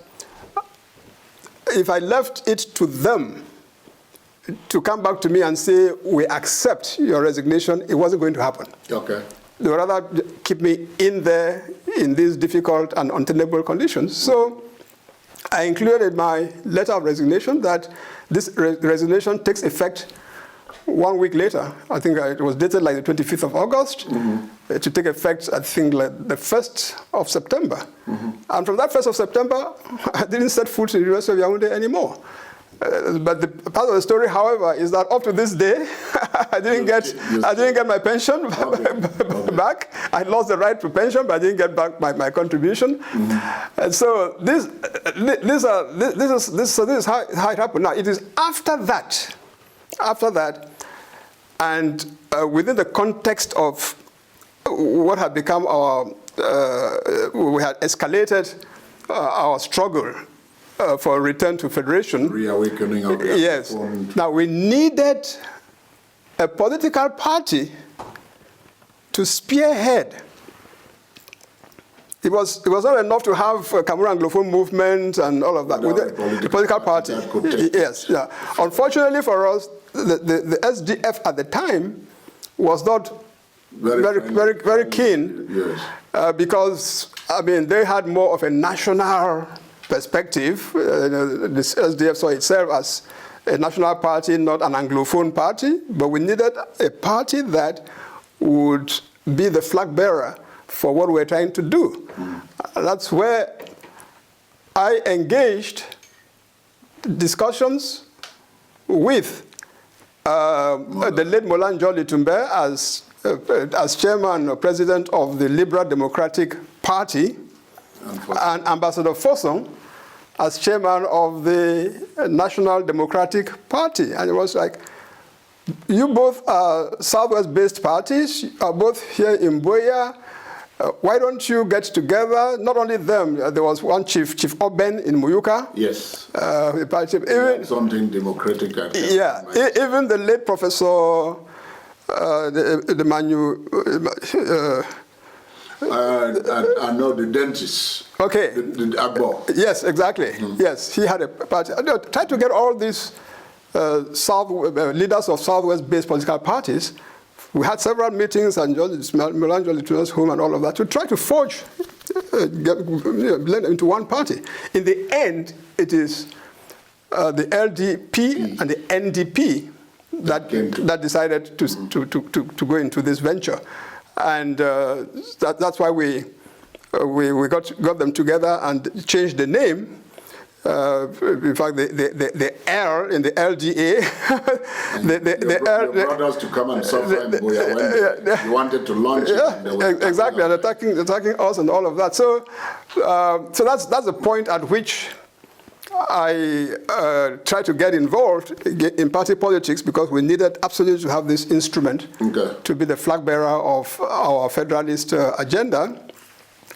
if I left it to them to come back to me and say, we accept your resignation, it wasn't going to happen. Okay. They would rather keep me in there in these difficult and untenable conditions. So I included in my letter of resignation that this resignation takes effect 1 week later. I think it was dated like the 25th of August, mm-hmm. To take effect, I think, like the 1st of September. Mm-hmm. And from that 1st of September, I didn't set foot in the University of Yaoundé anymore. But the part of the story, however, is that up to this day, I didn't get my pension back. I lost the right to pension, but I didn't get back my contribution. Mm-hmm. And so this is how it happened. Now it is after that, and within the context of what had become we had escalated our struggle. For return to federation. Reawakening of the Yes. Now we needed a political party to spearhead. It was not enough to have a Cameroon Anglophone movement and all of that. The political party. Yes. Yeah. Unfortunately for us, the SDF at the time was not very keen. Yes. Because, I mean, they had more of a national perspective. This SDF saw itself as a national party, not an Anglophone party, but we needed a party that would be the flag bearer for what we're trying to do. That's where I engaged discussions with the late Molan Jolly Tumbe as chairman or president of the Liberal Democratic Party, and Ambassador Fossong as chairman of the National Democratic Party. And it was like, you both are Southwest-based parties, are both here in Boya. Why don't you get together? Not only them, there was one Chief Oben in Muyuka. Yes. Even, something democratic. Yeah, even the late Professor I know the dentist. Okay. The Agbo. Yes, exactly. Yes, he had a party. Try to get all these leaders of Southwest-based political parties. We had several meetings and Molan Jolly Tumbe's home and all of that to try to forge, blend into one party. In the end, it is the LDP and the NDP that decided to go into this venture, and that's why we got them together and changed the name. In fact, the L in the LDA, the brothers to come and suffer in Boya when you wanted to launch it. Yeah, exactly, and attacking us and all of that. So that's the point at which I tried to get involved in party politics, because we needed absolutely to have this instrument to be the flag bearer of our federalist agenda.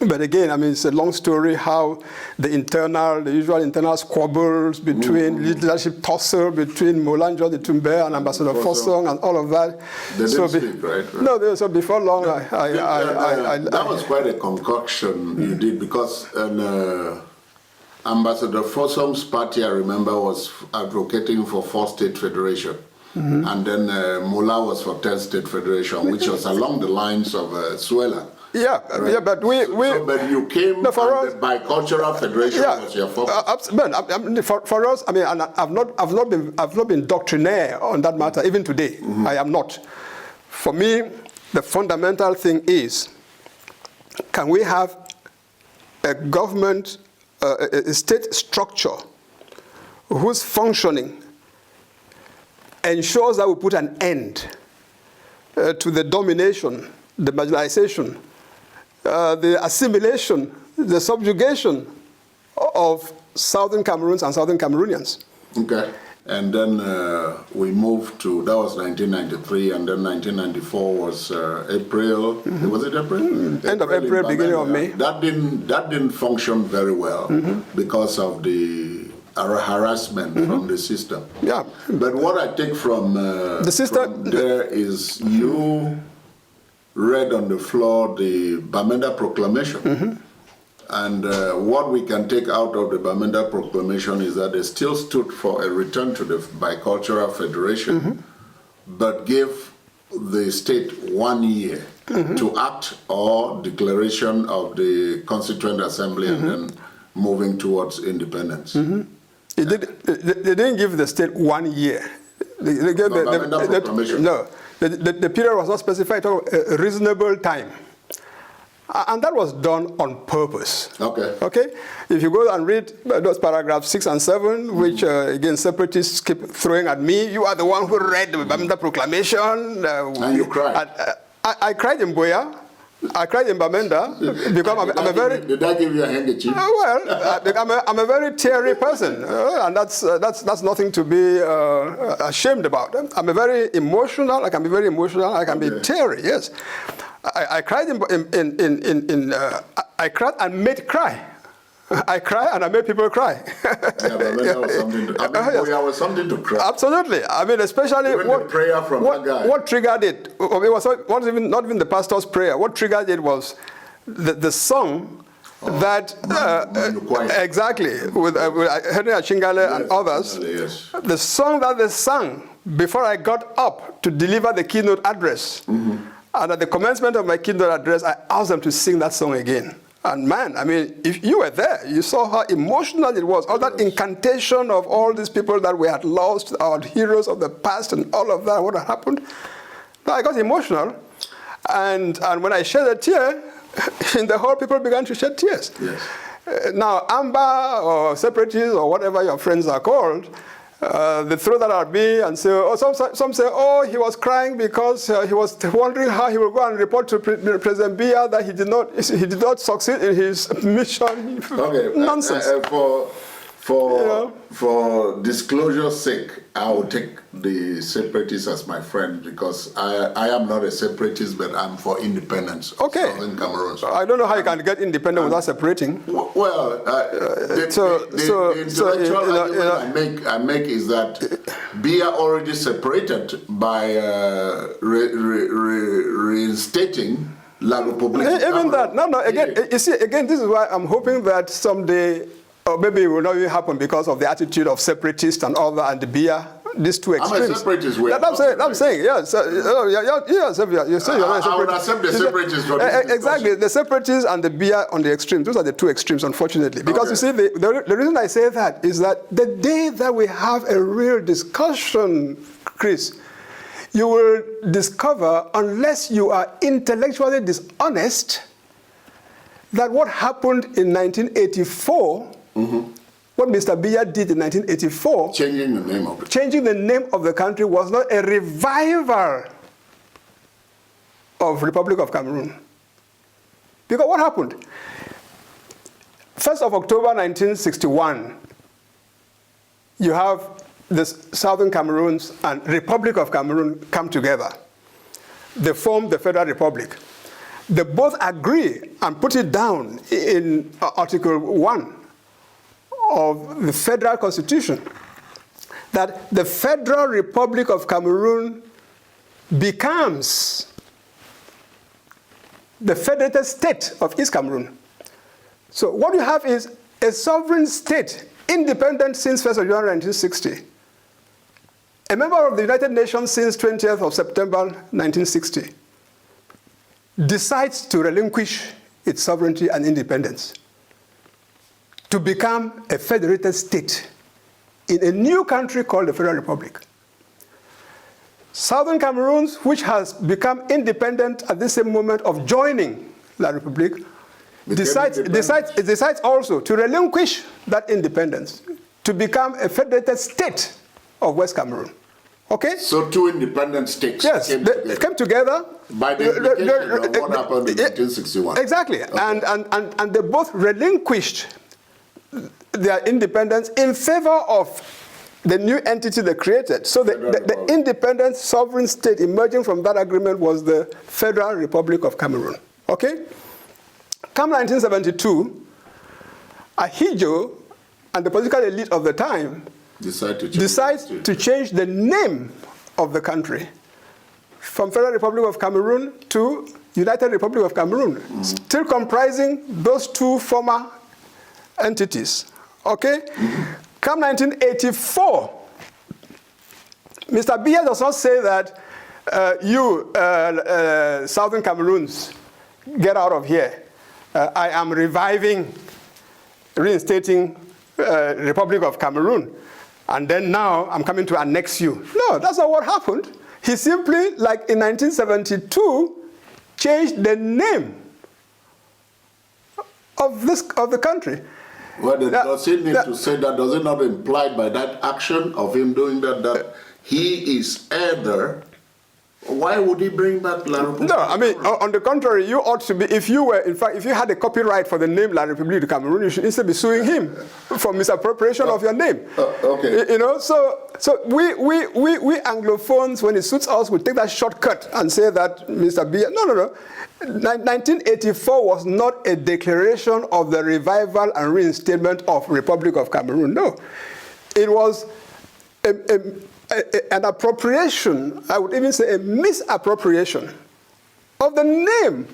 But again, I mean, it's a long story how the usual internal squabbles between leadership tussle between Molan Jolly Tumbe and Ambassador Fossong and all of that. They didn't speak, right? No, so before long, that was quite a concoction you did, because Ambassador Fossong's party, I remember, was advocating for 4-state federation. And then Mola was for 10-state federation, which was along the lines of Suela. Yeah, right. Yeah, but but you came, no, for us, the bicultural federation was your focus. For us, I mean, and I've not been doctrinaire on that matter, even today. I am not. For me, the fundamental thing is, can we have a government, a state structure whose functioning ensures that we put an end to the domination, the marginalization, the assimilation, the subjugation of Southern Cameroons and Southern Cameroonians. Okay. And then we moved to, that was 1993, and then 1994 was April. Was it April? End of April, beginning of May. That didn't function very well because of the harassment from the system. Yeah. But what I take from the system there is you read on the floor the Bamenda Proclamation. And what we can take out of the Bamenda Proclamation is that they still stood for a return to the bicultural federation, but gave the state 1 year to act or declaration of the Constituent Assembly and then moving towards independence. They didn't give the state 1 year. They gave Bamenda Proclamation. No, the period was not specified, a reasonable time. And that was done on purpose. Okay. Okay? If you go and read those paragraphs 6 and 7, which, again, separatists keep throwing at me, you are the one who read the Bamenda Proclamation. And you cried. I cried in Boya. I cried in Bamenda because I'm a very... Did I give you a handkerchief? Well, I'm a very teary person, and that's nothing to be ashamed about. I'm a very emotional, I can be very emotional, I can be teary, yes. I cried I cried and made cry. I cry and I made people cry. Was something to cry. Absolutely. I mean, especially even the prayer from that guy. What triggered it? It was not even the pastor's prayer. What triggered it was the song that exactly with Henry Achingale and others. Yes. The song that they sang before I got up to deliver the keynote address. And at the commencement of my keynote address, I asked them to sing that song again. And man, I mean, if you were there, you saw how emotional it was. All that incantation of all these people that we had lost, our heroes of the past and all of that, what had happened. Now I got emotional. And when I shed a tear, in the hall, people began to shed tears. Yes. Now, Amba or separatists or whatever your friends are called, they throw that at me and say, oh, some say, oh, he was crying because he was wondering how he would go and report to President Biya that he did not succeed in his mission. Okay. Nonsense. For disclosure's sake, I will take the separatists as my friend because I am not a separatist, but I'm for independence. Okay. Southern Cameroon. I don't know how you can get independent without separating. Well, the intellectual argument I make is that Biya already separated by reinstating La République. Even that, no, again, you see, again, this is why I'm hoping that someday, or maybe it will not even happen because of the attitude of separatists and all that, and the Biya, these two extremes. I'm a separatist. I'm saying, yes. You say you're not a separatist. I would accept the separatists for this exactly, the separatists and the Biya on the extremes. Those are the two extremes, unfortunately. Because you see, the reason I say that is that the day that we have a real discussion, Chris, you will discover, unless you are intellectually dishonest, that what happened in 1984, what Mr. Biya did in 1984, changing the name of the country was not a revival of Republic of Cameroon. Because what happened? 1st of October 1961, you have the Southern Cameroons and Republic of Cameroon come together. They form the Federal Republic. They both agree and put it down in Article 1 of the Federal Constitution that the Federal Republic of Cameroon becomes the federated state of East Cameroon. So what you have is a sovereign state, independent since 1st of January 1960. A member of the United Nations since 20th of September 1960. Decides to relinquish its sovereignty and independence to become a federated state in a new country called the Federal Republic. Southern Cameroon, which has become independent at the same moment of joining La République, decides also to relinquish that independence to become a federated state of West Cameroon. Okay? So two independent states came together. By the implication of what happened in 1961. Exactly. Okay. And they both relinquished their independence in favor of the new entity they created. So the independent sovereign state emerging from that agreement was the Federal Republic of Cameroon. Okay? Come 1972, Ahidjo and the political elite of the time decide to change the name of the country from Federal Republic of Cameroon to United Republic of Cameroon, still comprising those two former entities. Okay? Come 1984, Mr. Biya does not say that Southern Cameroons, get out of here. I am reinstating Republic of Cameroon, and then now I'm coming to annex you. No, that's not what happened. He simply, like in 1972, changed the name of the country. Well, does he need to say that? Does it not imply by that action of him doing that he is either? Why would he bring back La République? No, I mean, on the contrary, you ought to be, if you had a copyright for the name La République de Cameroon, you should instead be suing him for misappropriation of your name. Okay. You know, so we Anglophones, when it suits us, we take that shortcut and say that Mr. Biya, no. 1984 was not a declaration of the revival and reinstatement of Republic of Cameroon. No. It was an appropriation, I would even say a misappropriation of the name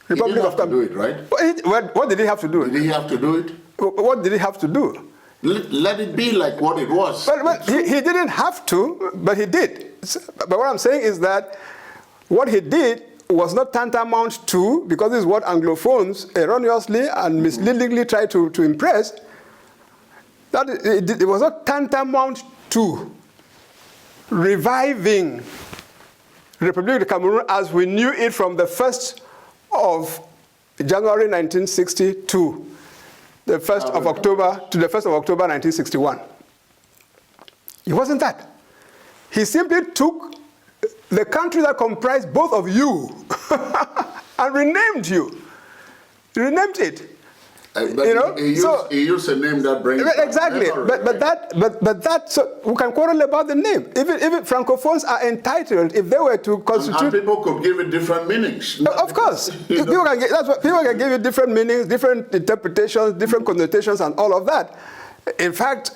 Republic of Cameroon. He didn't have to do it, right? What did he have to do? Did he have to do it? What did he have to do? Let it be like what it was. But he didn't have to, but he did. But what I'm saying is that what he did was not tantamount to, because this is what Anglophones erroneously and misleadingly try to impress, that it was not tantamount to reviving Republic of Cameroon as we knew it from the 1st of January 1960 to the 1st of October 1961. It wasn't that. He simply took the country that comprised both of you and renamed you. He renamed it. But he used a name that brings exactly. But that so we can quarrel about the name. Even Francophones are entitled, if they were to constitute. And people could give it different meanings. Of course, people can give it different meanings, different interpretations, different connotations, and all of that. In fact,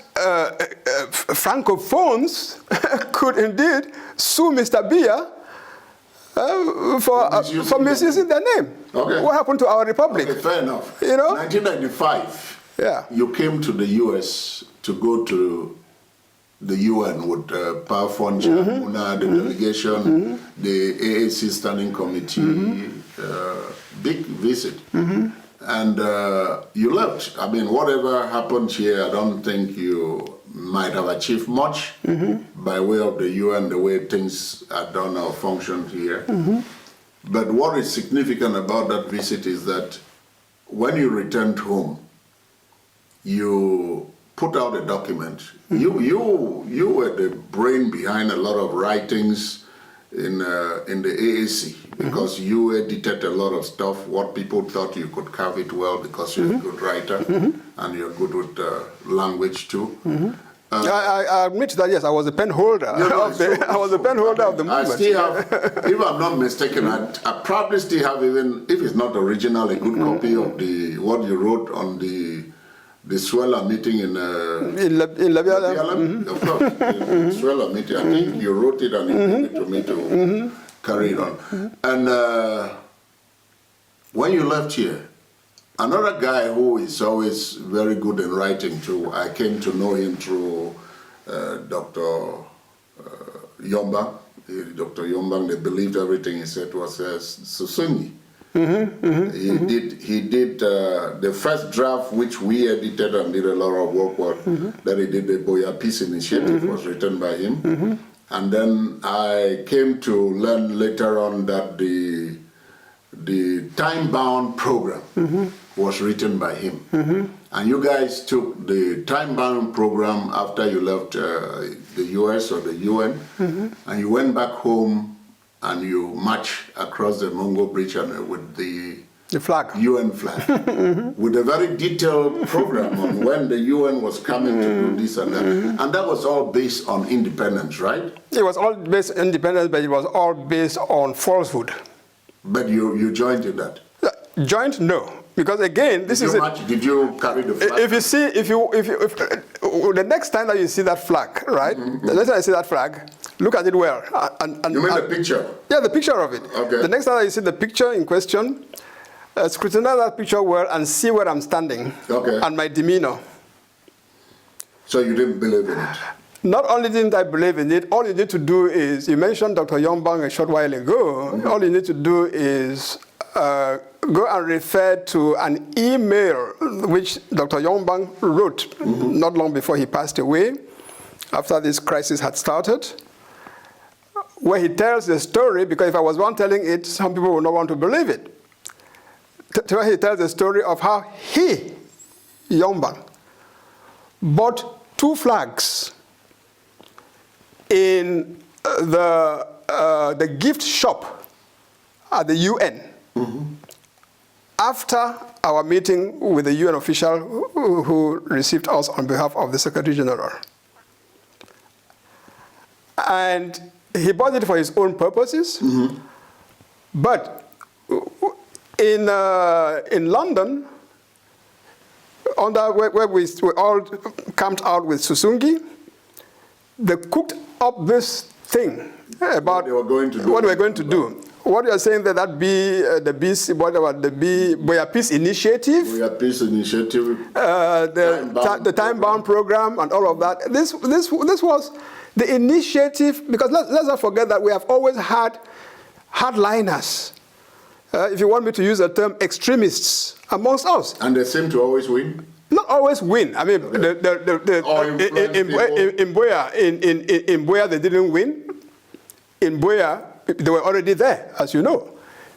Francophones could indeed sue Mr. Biya for misusing their name. Okay. What happened to our republic? Okay, fair enough. 1995, you came to the U.S. to go to the UN with Powerful Muna, the delegation, the AAC Standing Committee, big visit. And you left. I mean, whatever happened here, I don't think you might have achieved much by way of the UN, the way things are done or functioned here. But what is significant about that visit is that when you returned home, you put out a document. You were the brain behind a lot of writings in the AAC, because you edited a lot of stuff, what people thought you could carve it well because you're a good writer and you're good with language too. I admit that, yes, I was a pen holder. I was a pen holder of the movement. I still have, if I'm not mistaken, I probably still have, even if it's not original, a good copy of what you wrote on the Swella meeting in Labiala. Of course, the Swella meeting. I think you wrote it and you gave it to me to carry it on. And when you left here, another guy who is always very good in writing too, I came to know him through Dr. Yombang. Dr. Yombang, they believed everything he said was Susungi. He did the first draft, which we edited and did a lot of work with, that he did the Boya Peace Initiative, was written by him. And then I came to learn later on that the time-bound program was written by him. And you guys took the time-bound program after you left the US or the UN, and you went back home and you marched across the Mongo Bridge and with the flag, UN flag, with a very detailed program on when the UN was coming to do this and that. And that was all based on independence, right? It was all based on independence, but it was all based on falsehood. But you joined in that? Joined? No. Because again, this is it. Did you carry the flag? If you see, if the next time that you see that flag, right? The next time you see that flag, look at it well. You mean the picture? Yeah, the picture of it. Okay. The next time that you see the picture in question, scrutinize that picture well and see where I'm standing. Okay. And my demeanor. So you didn't believe in it? Not only didn't I believe in it, all you need to do is, you mentioned Dr. Yombang a short while ago, all you need to do is go and refer to an email which Dr. Yombang wrote not long before he passed away, after this crisis had started, where he tells the story, because if I was one telling it, some people would not want to believe it. Where he tells the story of how he, Yombang, bought 2 flags in the gift shop at the UN after our meeting with the UN official who received us on behalf of the Secretary General. And he bought it for his own purposes, but in London, where we all camped out with Susungi, they cooked up this thing about what we were going to do. What you are saying that the Boya Peace Initiative, the time-bound program, and all of that. This was the initiative, because let's not forget that we have always had hardliners if you want me to use the term, extremists amongst us. And they seem to always win? Not always win. I mean, Okay. in Buea, they didn't win. In Buea, they were already there, as you know.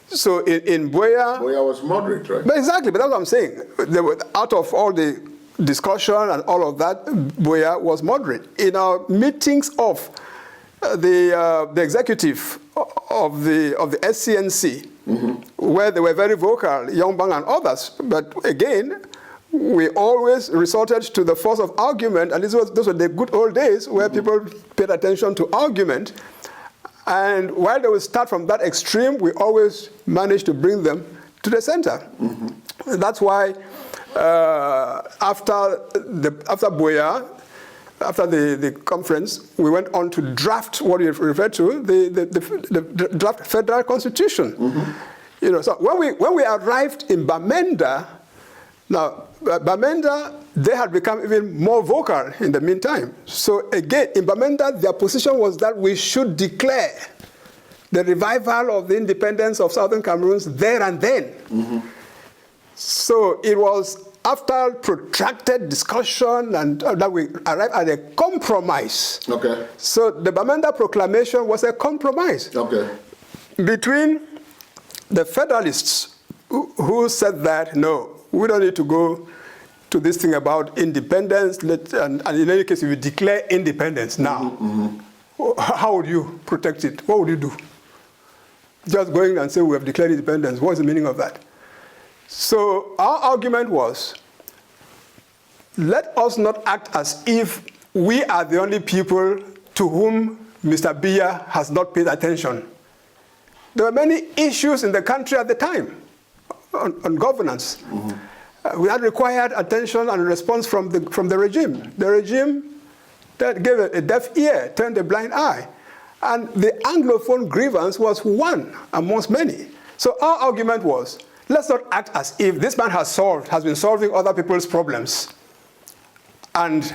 So in Buea... Buea was moderate, right? But exactly, but that's what I'm saying. They were, out of all the discussion and all of that, Buea was moderate. In our meetings of the executive of the SCNC, where they were very vocal, Yongbang and others, but again, we always resorted to the force of argument, and those were the good old days where people paid attention to argument. And while they would start from that extreme, we always managed to bring them to the center. That's why after Buea, after the conference, we went on to draft what you referred to, the draft federal constitution. You know, so when we arrived in Bamenda, now Bamenda, they had become even more vocal in the meantime. So again, in Bamenda, their position was that we should declare the revival of the independence of Southern Cameroon there and then. So it was after protracted discussion and that we arrived at a compromise. Okay. So the Bamenda Proclamation was a compromise between the Federalists who said that, no, we don't need to go to this thing about independence, and in any case, if you declare independence now, how would you protect it? What would you do? Just going and say we have declared independence, what's the meaning of that? So our argument was, let us not act as if we are the only people to whom Mr. Biya has not paid attention. There were many issues in the country at the time on governance. We had required attention and response from the regime. The regime that gave a deaf ear, turned a blind eye. And the Anglophone grievance was one amongst many. So our argument was, let's not act as if this man has been solving other people's problems and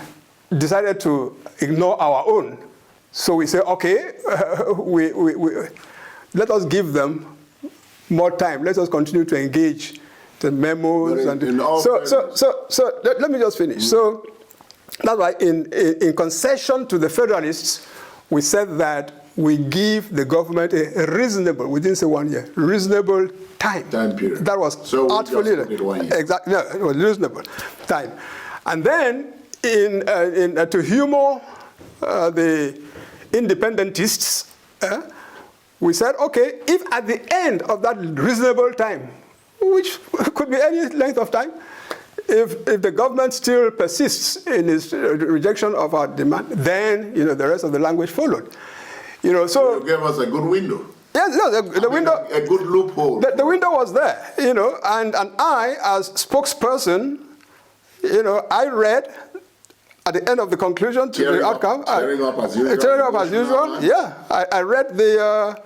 decided to ignore our own. So we say, okay, let us give them more time. Let us continue to engage the memos. Let me just finish. So that's why in concession to the Federalists, we said that we give the government a reasonable, we didn't say 1 year, reasonable time period. That was artfully, exactly, no, it was reasonable time. And then to humor the independentists, we said, okay, if at the end of that reasonable time, which could be any length of time, if the government still persists in its rejection of our demand, then the rest of the language followed. So you gave us a good window. Yes, no, the window, a good loophole. The window was there, and I, as spokesperson, I read at the end of the conclusion to the outcome. Tearing up as usual. Tearing up as usual. Yeah, I read the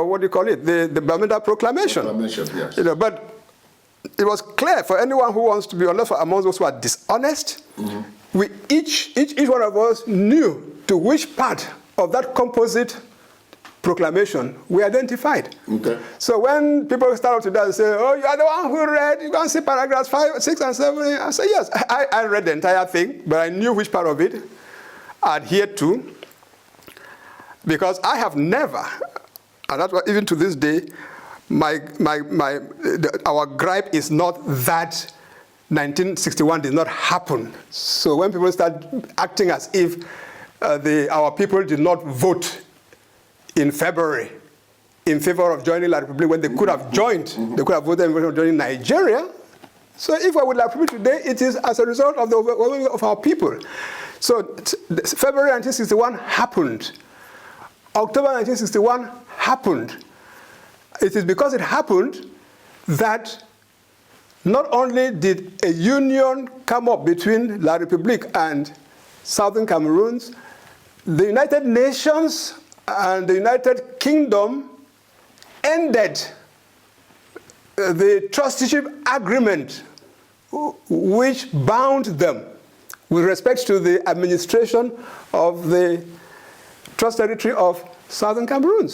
what do you call it? The Bamenda Proclamation. Yes. But it was clear for anyone who wants to be honest, among those who are dishonest, we each one of us knew to which part of that composite proclamation we identified. Okay. So when people start to say, oh, you are the one who read, you can see paragraphs 5, 6, and 7. I say, yes, I read the entire thing, but I knew which part of it I adhered to, because I have never, and that's why even to this day, our gripe is not that 1961 did not happen. So when people start acting as if our people did not vote in February in favor of joining La Republique when they could have joined, they could have voted in favor of joining Nigeria. So if we're with La Republique today, it is as a result of the overwhelming of our people. So February 1961 happened. October 1961 happened. It is because it happened that not only did a union come up between La Republique and Southern Cameroon, the United Nations and the United Kingdom ended the trusteeship agreement which bound them with respect to the administration of the trust territory of Southern Cameroon.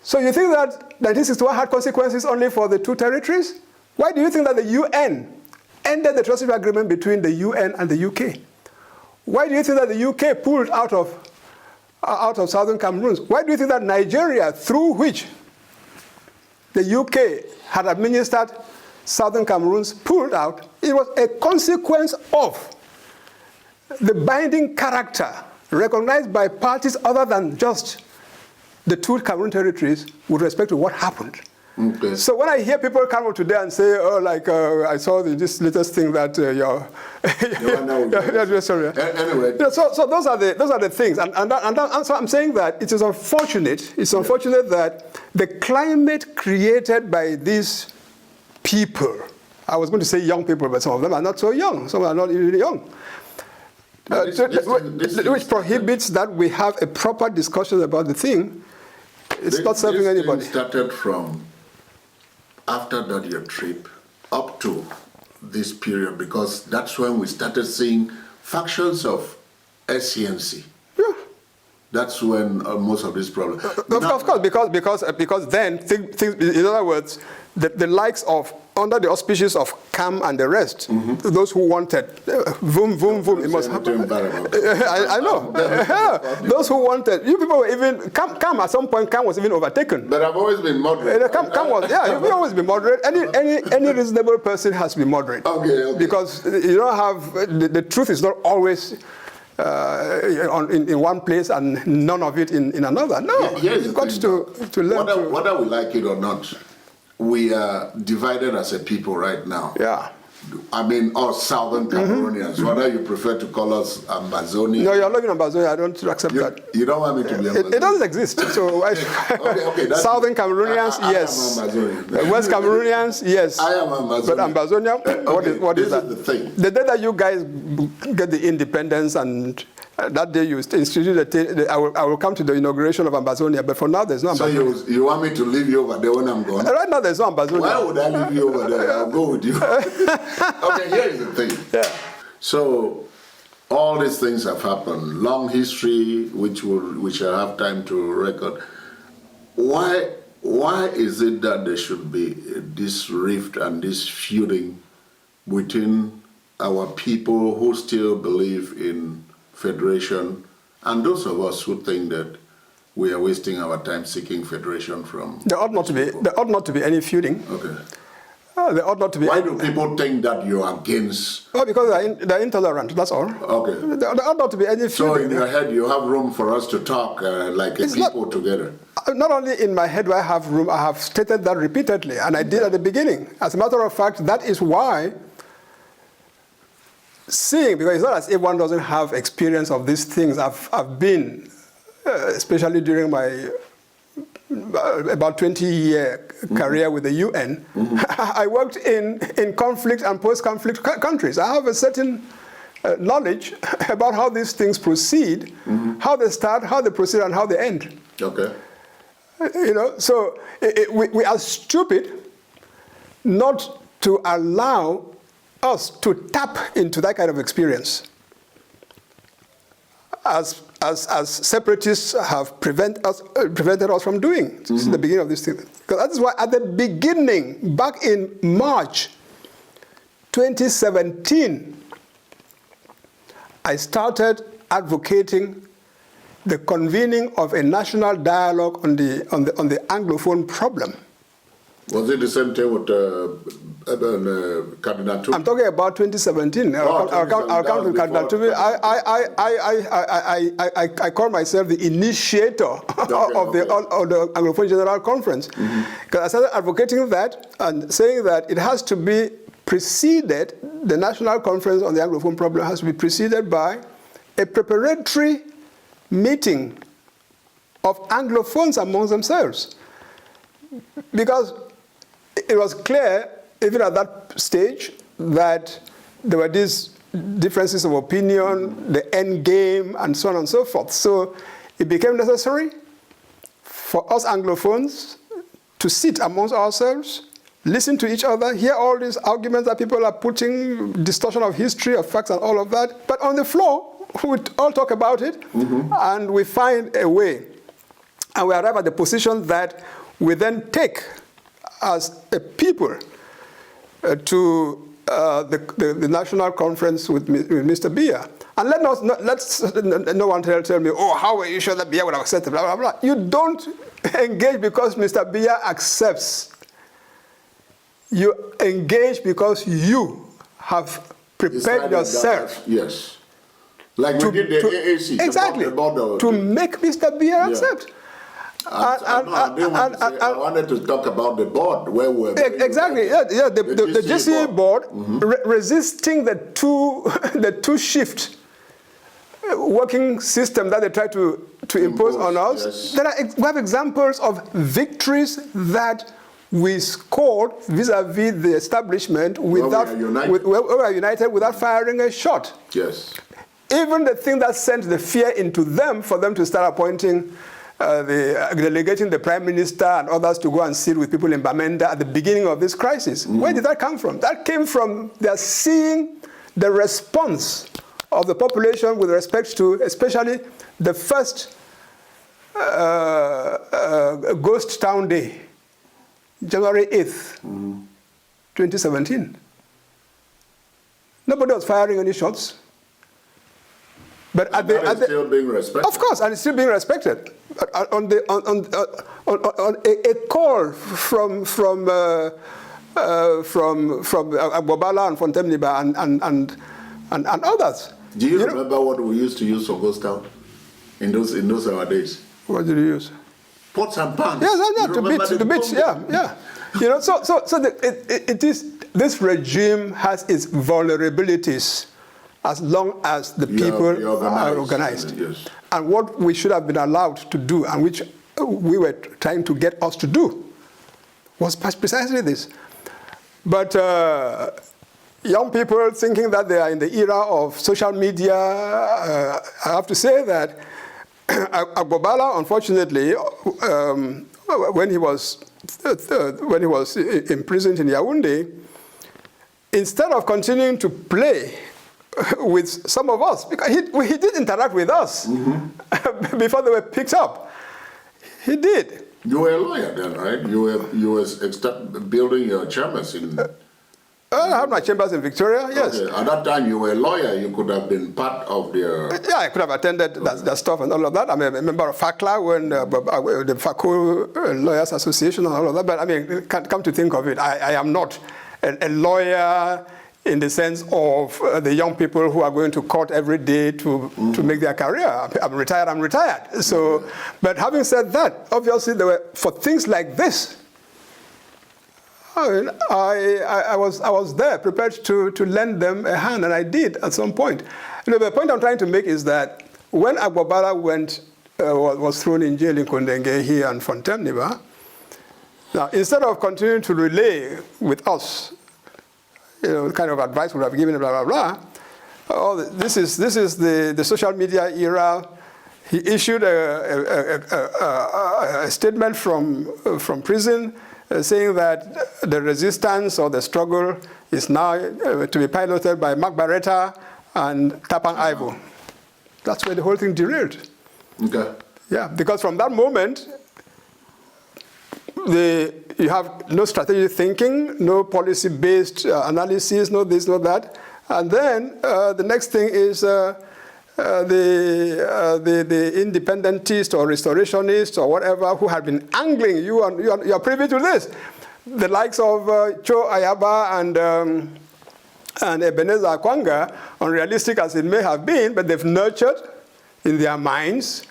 So you think that 1961 had consequences only for the two territories? Why do you think that the UN ended the trustship agreement between the UN and the UK? Why do you think that the UK pulled out of southern Cameroon? Why do you think that Nigeria, through which the UK had administered southern Cameroons, pulled out? It was a consequence of the binding character recognized by parties other than just the two Cameroon territories with respect to what happened. Okay. So when I hear people come up today and say, oh, like, I saw this latest thing that sorry. Anyway. So those are the things. And so I'm saying that it is unfortunate. It's unfortunate that the climate created by these people, I was going to say young people, but some of them are not so young. Some are not really young. Which prohibits that we have a proper discussion about the thing. It's not serving anybody. This started from after that your trip up to this period, because that's when we started seeing factions of SCNC. Yeah. That's when most of these problems. Of course, because then things, in other words, the likes of, under the auspices of CAM and the rest, those who wanted, boom, it must happen. I know. Those who wanted, you people were even, CAM at some point, CAM was even overtaken. But I've always been moderate. CAM was, you've always been moderate. Any reasonable person has to be moderate. Okay. Because you don't have, the truth is not always in one place and none of it in another. No, you've got to learn whether we like it or not, we are divided as a people right now. Yeah. I mean, us Southern Cameroonians, whether you prefer to call us Ambazonians. No, you're not in Ambazonia. I don't accept that. You don't want me to be Ambazonian? It doesn't exist. So okay, Southern Cameroonians, yes. West Cameroonians, yes. I am Ambazonian. But Ambazonia, what is that? This is the thing. The day that you guys get the independence and that day you institute, I will come to the inauguration of Ambazonia, but for now there's no Ambazonia. So you want me to leave you over there when I'm gone? Right now there's no Ambazonia. Why would I leave you over there? I'll go with you. Okay, here is the thing. Yeah. So all these things have happened. Long history, which I have time to record. Why is it that there should be this rift and this feuding within our people who still believe in federation, and those of us who think that we are wasting our time seeking federation from? There ought not to be any feuding. Okay. There ought not to be. Why do people think that you're against? Oh, because they're intolerant, that's all. Okay. There ought not to be any feuding. So in your head you have room for us to talk like a people together? Not only in my head do I have room, I have stated that repeatedly, and I did at the beginning. As a matter of fact, that is why because it's not as if one doesn't have experience of these things. I've been, especially during my about 20-year career with the UN, I worked in conflict and post-conflict countries. I have a certain knowledge about how these things proceed, how they start, how they proceed, and how they end. Okay. So we are stupid not to allow us to tap into that kind of experience, as separatists have prevented us from doing since the beginning of this thing. Because that is why at the beginning, back in March 2017, I started advocating the convening of a national dialogue on the Anglophone problem. Was it the same thing with Cardinal Tumi? I'm talking about 2017. I'll come to Cardinal Tumi. I call myself the initiator of the Anglophone General Conference. Because I started advocating that and saying that it has to be preceded, the National Conference on the Anglophone problem has to be preceded by a preparatory meeting of Anglophones amongst themselves. Because it was clear, even at that stage, that there were these differences of opinion, the end game, and so on and so forth. So it became necessary for us Anglophones to sit amongst ourselves, listen to each other, hear all these arguments that people are putting, distortion of history, of facts, and all of that. But on the floor, we all talk about it, and we find a way. And we arrive at the position that we then take as a people to the national conference with Mr. Biya. And let's no one tell me, oh, how are you sure that Biya would have accepted, blah, blah, blah. You don't engage because Mr. Biya accepts. You engage because you have prepared yourself. Yes. Like we did the AAC. Exactly. To make Mr. Biya accept. I wanted to talk about the board where we're exactly. Yeah. The GCA board resisting the two shift working system that they try to impose on us. Yes. We have examples of victories that we scored vis-a-vis the establishment without we were united without firing a shot. Yes. Even the thing that sent the fear into them for them to start appointing delegating the prime minister and others to go and sit with people in Bamenda at the beginning of this crisis. Where did that come from? That came from their seeing the response of the population with respect to especially the first ghost town day, January 8th, 2017. Nobody was firing any shots. But still being respected. Of course, and it's still being respected. On a call from Agbobala and Fontemniba and others. Do you remember what we used to use for ghost town in those our days? What did you use? Pots and pans. Yes, to beat, yeah. You know, so it is, this regime has its vulnerabilities as long as the people are organized. Yes. And what we should have been allowed to do, and which we were trying to get us to do, was precisely this. But young people thinking that they are in the era of social media, I have to say that Agbobala, unfortunately, when he was imprisoned in Yaoundé, instead of continuing to play with some of us, because he did interact with us before they were picked up. He did. You were a lawyer then, right? You were building your chambers in... I have my chambers in Victoria, yes. Okay. At that time, you were a lawyer. You could have been part of the... Yeah, I could have attended that stuff and all of that. I'm a member of FACLA, when the FACO Lawyers Association and all of that. But I mean, come to think of it, I am not a lawyer in the sense of the young people who are going to court every day to make their career. I'm retired. So, but having said that, obviously there were, for things like this, I mean, I was there, prepared to lend them a hand, and I did at some point. You know, the point I'm trying to make is that when Agbobala was thrown in jail in Kondenge here and Fontemniba, now instead of continuing to relay with us, you know, the kind of advice we have given, blah, blah, blah. Oh, this is the social media era. He issued a statement from prison saying that the resistance or the struggle is now to be piloted by Mark Barretta and Tapang Aibo. That's where the whole thing derailed. Okay. Yeah, because from that moment, you have no strategic thinking, no policy-based analysis, no this, no that. And then the next thing is the independentist or restorationist or whatever who have been angling you are privy to this. The likes of Cho Ayaba and Ebenezer Akwanga, unrealistic as it may have been, but they've nurtured in their minds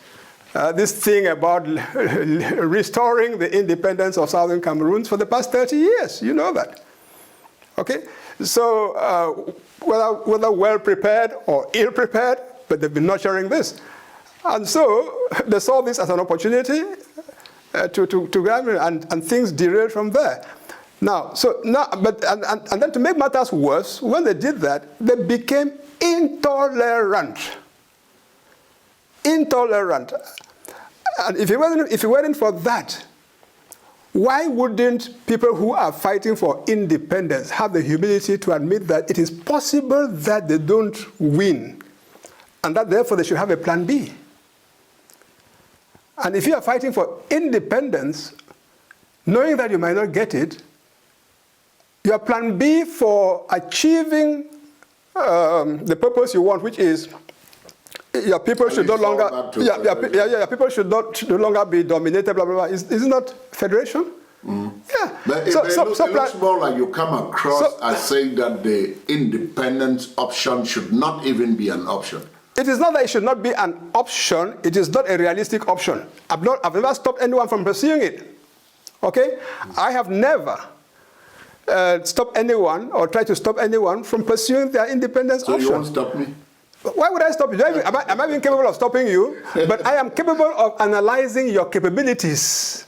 this thing about restoring the independence of Southern Cameroon for the past 30 years. You know that. Okay? So whether well-prepared or ill-prepared, but they've been nurturing this. And so they saw this as an opportunity to grab it, and things derailed from there. Now, and then to make matters worse, when they did that, they became intolerant. Intolerant. And if it weren't for that, why wouldn't people who are fighting for independence have the humility to admit that it is possible that they don't win, and that therefore they should have a plan B? And if you are fighting for independence, knowing that you might not get it, your plan B for achieving the purpose you want, which is your people should no longer, your people should no longer be dominated, blah, blah, blah. Is not federation? Mm. Yeah. But it looks more like you come across as saying that the independence option should not even be an option. It is not that it should not be an option. It is not a realistic option. I've never stopped anyone from pursuing it. Okay? I have never stopped anyone or tried to stop anyone from pursuing their independence option. So you won't stop me? Why would I stop you? Am I even capable of stopping you? But I am capable of analyzing your capabilities.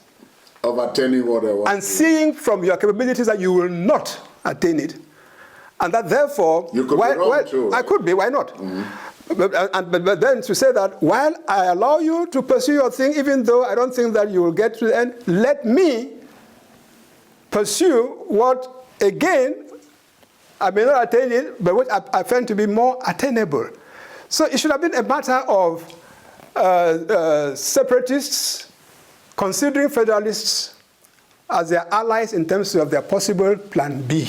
Of attaining what I want. And seeing from your capabilities that you will not attain it. And that therefore... You could be wrong too. I could be, why not? Mm-hmm. But then to say that while I allow you to pursue your thing, even though I don't think that you will get to the end, let me pursue what, again, I may not attain it, but what I find to be more attainable. So it should have been a matter of separatists considering federalists as their allies in terms of their possible plan B.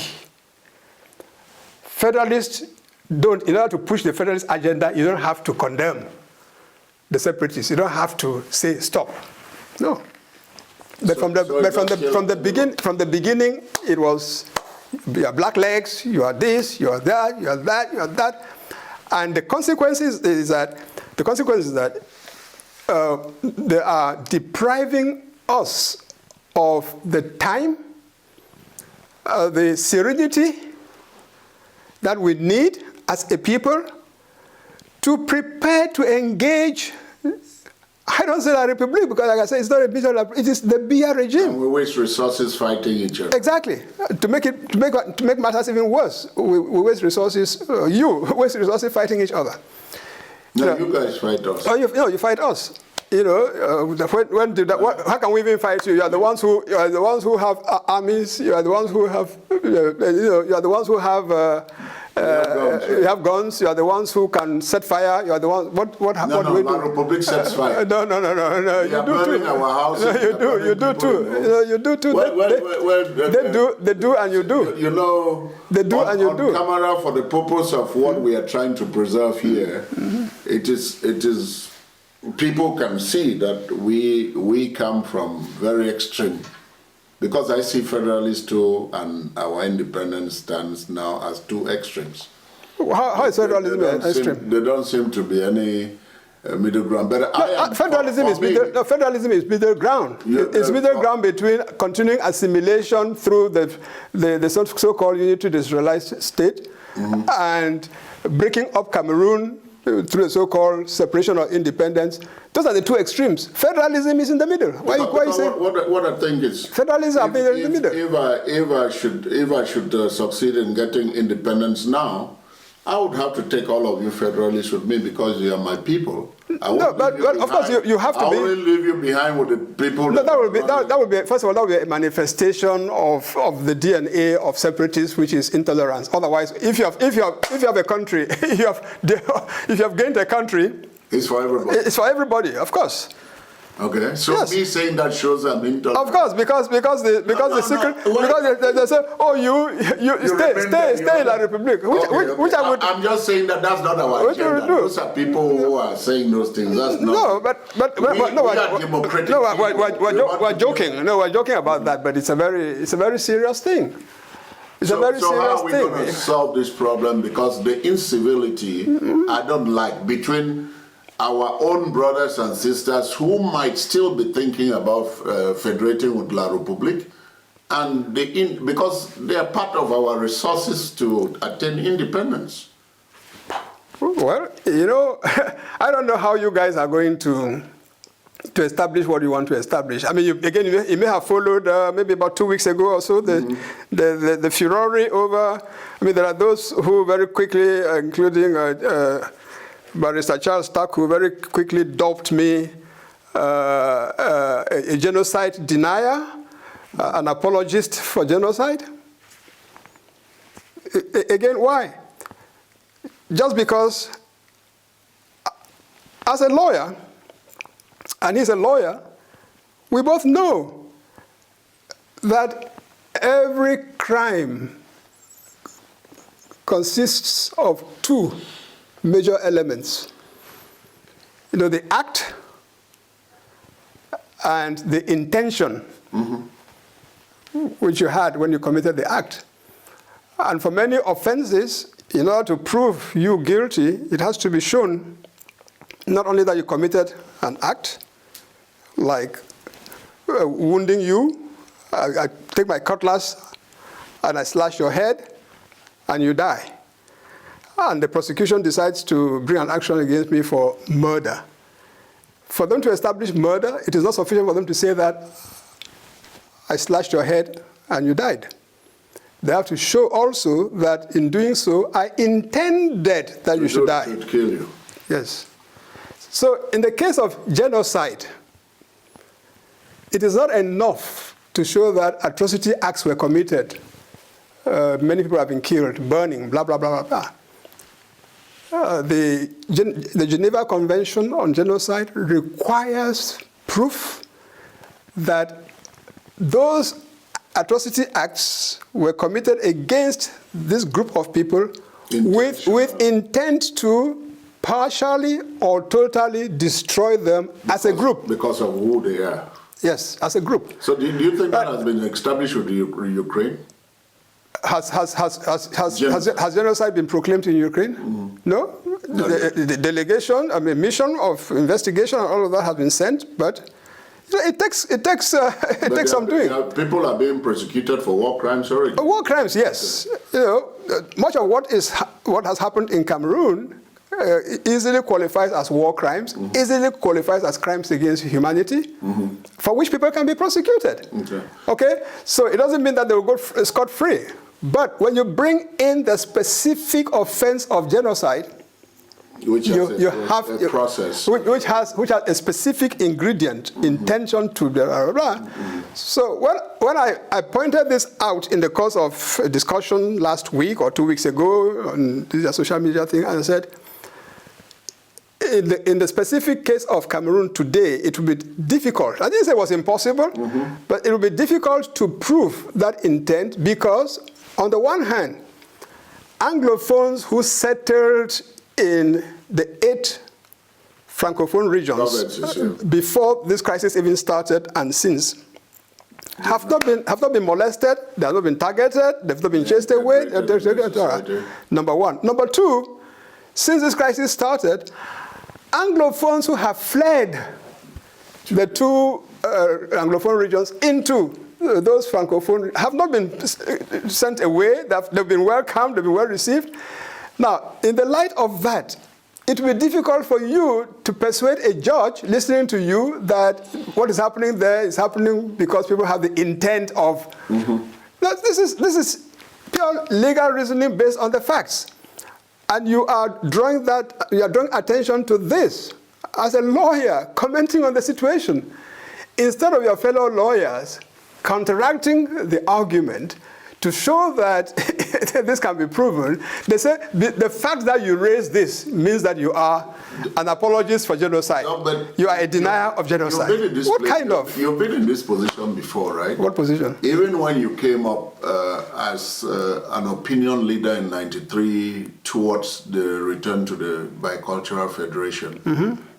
Federalists don't, in order to push the federalist agenda, you don't have to condemn the separatists. You don't have to say stop. No. But from the beginning, it was you are black legs, you are this, you are that, you are that, you are that. And the consequences is that they are depriving us of the time, the serenity that we need as a people to prepare to engage. I don't say La République because, like I said, it's not a bitter, it is the BR regime. And we waste resources fighting each other. Exactly. To make matters even worse, we waste resources. You waste resources fighting each other. No, you guys fight us. Oh, you fight us. You know, how can we even fight you? You are the ones who have armies. You are the ones who have, you are the ones who have. You have guns. You are the ones who can set fire. You are the ones. What do we do? No, Republic sets fire. No. We You are do burning too. our houses. No, you do too. You do too. They do, and you do. You know, they do, and you do. On camera, for the purpose of what we are trying to preserve here, it is. People can see that we come from very extreme. Because I see federalists too and our independence stands now as two extremes. How is federalism extreme? There don't seem to be any middle ground. But federalism is middle ground. It's middle ground between continuing assimilation through the so-called unity decentralized state and breaking up Cameroon through the so-called separation or independence. Those are the two extremes. Federalism is in the middle. Why you say? What I think is federalism is in the middle. If I should succeed in getting independence now, I would have to take all of you federalists with me because you are my people. No, but of course you have to be. I will leave you behind with the people. No, that would be first of all that would be a manifestation of the DNA of separatists, which is intolerance. Otherwise, if you have a country, if you have gained a country, it's for everybody. It's for everybody, of course. Okay, so yes. Me saying that shows I'm intolerant. Of course, because they say, oh, you stay in La République, which I would. I'm just saying that's not our agenda. Those are people who are saying those things. That's not. We're joking. No, we're joking about that, but it's a very serious thing. So how are we going to solve this problem? Because the incivility I don't like between our own brothers and sisters who might still be thinking about federating with La République, and because they are part of our resources to attain independence. Well, you know, I don't know how you guys are going to establish what you want to establish. I mean, you may have followed maybe about 2 weeks ago or so the furore over. I mean, there are those who very quickly, including Barrister Charles Stark, who very quickly dubbed me a genocide denier, an apologist for genocide. Again, why? Just because, as a lawyer, and he's a lawyer, we both know that every crime consists of two major elements. You know, the act and the intention which you had when you committed the act. And for many offenses, in order to prove you guilty, it has to be shown not only that you committed an act, like wounding you, I take my cutlass and I slash your head, and you die. And the prosecution decides to bring an action against me for murder. For them to establish murder, it is not sufficient for them to say that I slashed your head and you died. They have to show also that in doing so, I intended that you should die. To kill you. Yes. So in the case of genocide, it is not enough to show that atrocity acts were committed. Many people have been killed, burning, blah, blah, blah, blah, blah. The Geneva Convention on Genocide requires proof that those atrocity acts were committed against this group of people with intent to partially or totally destroy them as a group. Because of who they are. Yes, as a group. So do you think that has been established with Ukraine? Has genocide been proclaimed in Ukraine? No. The delegation, mission of investigation and all of that has been sent, but it takes some doing. People are being prosecuted for war crimes already. War crimes, yes. You know, much of what has happened in Cameroon easily qualifies as war crimes, easily qualifies as crimes against humanity, for which people can be prosecuted. Okay? So it doesn't mean that they will go scot-free. But when you bring in the specific offense of genocide, which has a process, which has a specific ingredient, intention to blah, blah, blah. So when I pointed this out in the course of a discussion last week or 2 weeks ago on the social media thing, and I said, in the specific case of Cameroon today, it will be difficult. I didn't say it was impossible, but it will be difficult to prove that intent because, on the one hand, Anglophones who settled in the 8 Francophone regions before this crisis even started and since have not been molested, they have not been targeted, they have not been chased away. Number one. Number two, since this crisis started, Anglophones who have fled the 2 Anglophone regions into those Francophone have not been sent away. They've been welcomed, they've been well received. Now, in the light of that, it will be difficult for you to persuade a judge listening to you that what is happening there is happening because people have the intent of. Now, this is pure legal reasoning based on the facts. And you are drawing attention to this as a lawyer commenting on the situation. Instead of your fellow lawyers counteracting the argument to show that this can be proven, they say the fact that you raise this means that you are an apologist for genocide. No, you are a denier of genocide. What kind of? You've been in this position before, right? What position? Even when you came up as an opinion leader in '93 towards the return to the Bicultural Federation,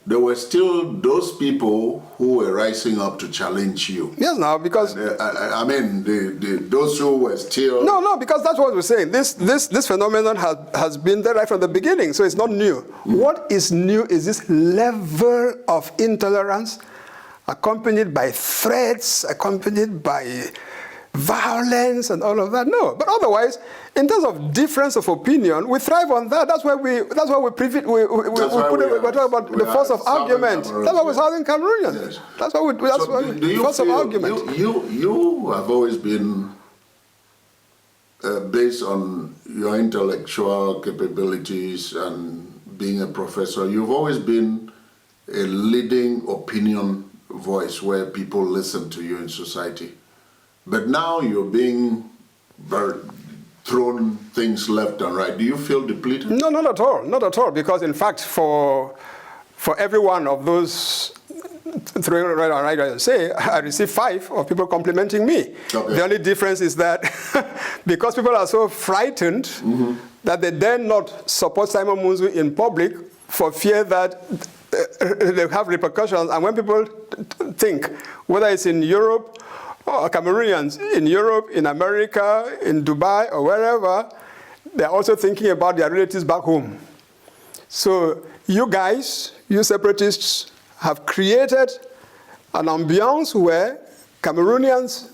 there were still those people who were rising up to challenge you. Yes, now, because... I mean, those who were still... No, because that's what we're saying. This phenomenon has been there right from the beginning, so it's not new. What is new is this level of intolerance accompanied by threats, accompanied by violence and all of that. No, but otherwise, in terms of difference of opinion, we thrive on that. That's why we're talking about the force of argument. That's why we're Southern Cameroonians. Yes. That's why the force of argument. You have always been based on your intellectual capabilities and being a professor. You've always been a leading opinion voice where people listen to you in society. But now you're being thrown things left and right. Do you feel depleted? No, not at all. Not at all. Because in fact, for every one of those throwing right on right, I say, I receive 5 of people complimenting me. Okay. The only difference is that because people are so frightened that they dare not support Simon Munzu in public for fear that they have repercussions. And when people think, whether it's in Europe or Cameroonians in Europe, in America, in Dubai, or wherever, they're also thinking about their relatives back home. So you guys, you separatists, have created an ambiance where Cameroonians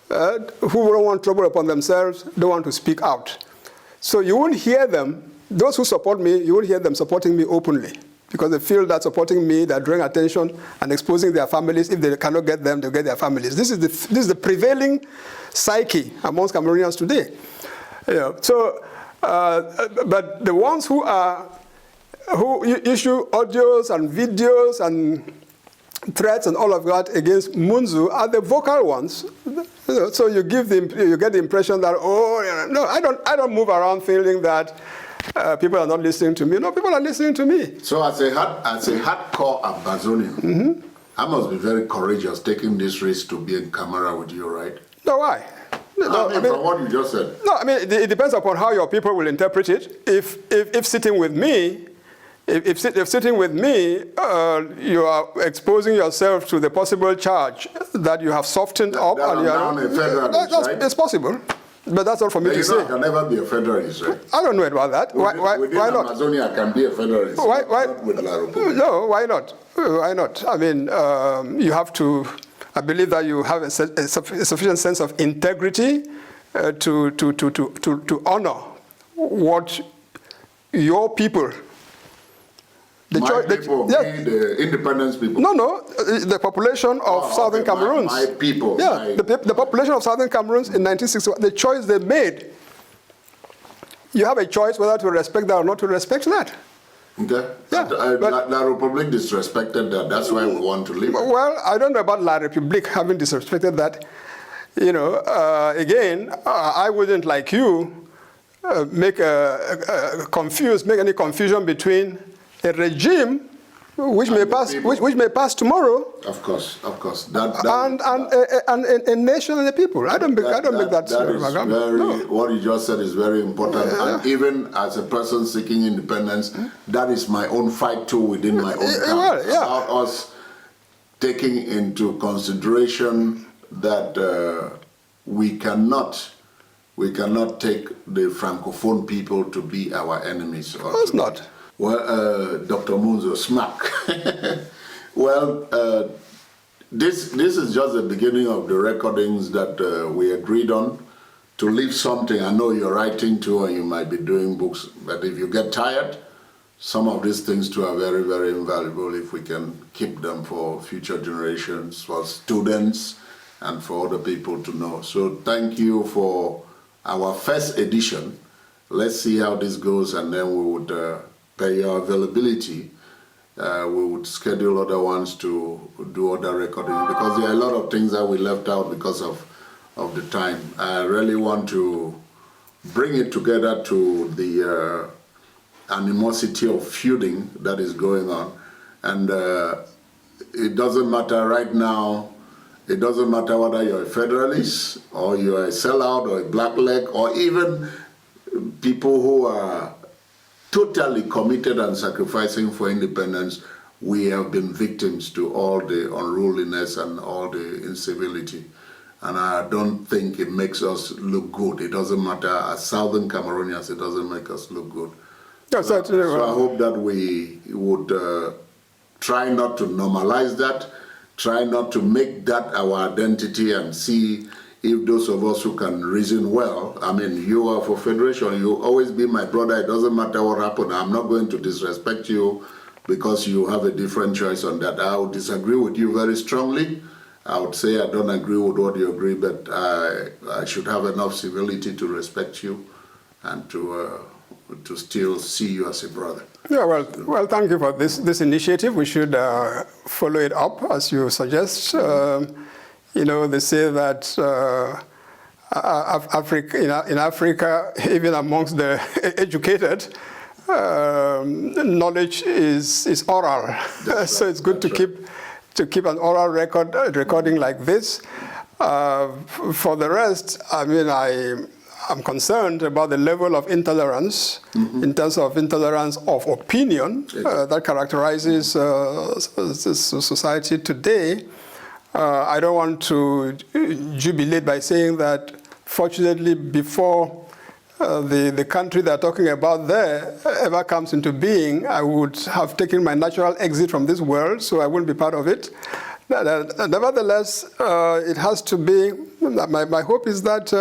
who don't want trouble upon themselves don't want to speak out. So you won't hear them, those who support me, you won't hear them supporting me openly, because they feel that supporting me, they're drawing attention and exposing their families. If they cannot get them, they'll get their families. This is the prevailing psyche amongst Cameroonians today. But the ones who issue audios and videos and threats and all of that against Munzu are the vocal ones. So you get the impression that, oh, no, I don't move around feeling that people are not listening to me. No, people are listening to me. So as a hardcore Ambazonian, I must be very courageous taking this risk to be in camera with you, right? No, why? No, I mean, from what you just said. No, I mean, it depends upon how your people will interpret it. If sitting with me, if sitting with me, you are exposing yourself to the possible charge that you have softened up. And you are, a federalist, right? It's possible. But that's all for me to say. I can never be a federalist, right? I don't know about that. Why not? Amazonia, I can be a federalist. Why? With La Republic. No, why not? Why not? I mean, you have to. I believe that you have a sufficient sense of integrity to honor what your people. The independence people. No, the population of Southern Cameroons. My people. Yeah, the population of Southern Cameroons in 1961, the choice they made. You have a choice whether to respect that or not to respect that. Okay. Yeah, La Republic disrespected that. That's why we want to leave. Well, I don't know about La Republic having disrespected that. You know, again, I wouldn't, like you, make any confusion between a regime which may pass tomorrow. Of course. And a nation and a people. I don't make that. That is what you just said is very important. Yeah. And even as a person seeking independence, that is my own fight too within my own camp. About us taking into consideration that we cannot take the Francophone people to be our enemies. Of course not. Well, Dr. Munzu, smack. Well, this is just the beginning of the recordings that we agreed on to leave something. I know you're writing too, and you might be doing books, but if you get tired, some of these things too are very, very invaluable if we can keep them for future generations, for students, and for other people to know. So thank you for our first edition. Let's see how this goes, and then we would by your availability, we would schedule other ones to do other recordings, because there are a lot of things that we left out because of the time. I really want to bring it together to the animosity of feuding that is going on. And it doesn't matter right now, it doesn't matter whether you're a federalist or you're a sellout or a blackleg or even people who are totally committed and sacrificing for independence. We have been victims to all the unruliness and all the incivility. And I don't think it makes us look good. It doesn't matter. As Southern Cameroonians, it doesn't make us look good. Yes, so I hope that we would try not to normalize that, try not to make that our identity, and see if those of us who can reason well. I mean, you are for federation, you always be my brother, it doesn't matter what happened. I'm not going to disrespect you because you have a different choice on that. I would disagree with you very strongly. I would say I don't agree with what you agree, but I should have enough civility to respect you and to still see you as a brother. Yeah, well, thank you for this initiative. We should follow it up, as you suggest. You know, they say that in Africa, even amongst the educated, knowledge is oral. So it's good to to keep an oral recording like this. For the rest, I mean, I'm concerned about the level of intolerance in terms of intolerance of opinion that characterizes society today. I don't want to jubilate by saying that, fortunately, before the country they're talking about there ever comes into being, I would have taken my natural exit from this world, so I wouldn't be part of it. Nevertheless, it has to be, my hope is that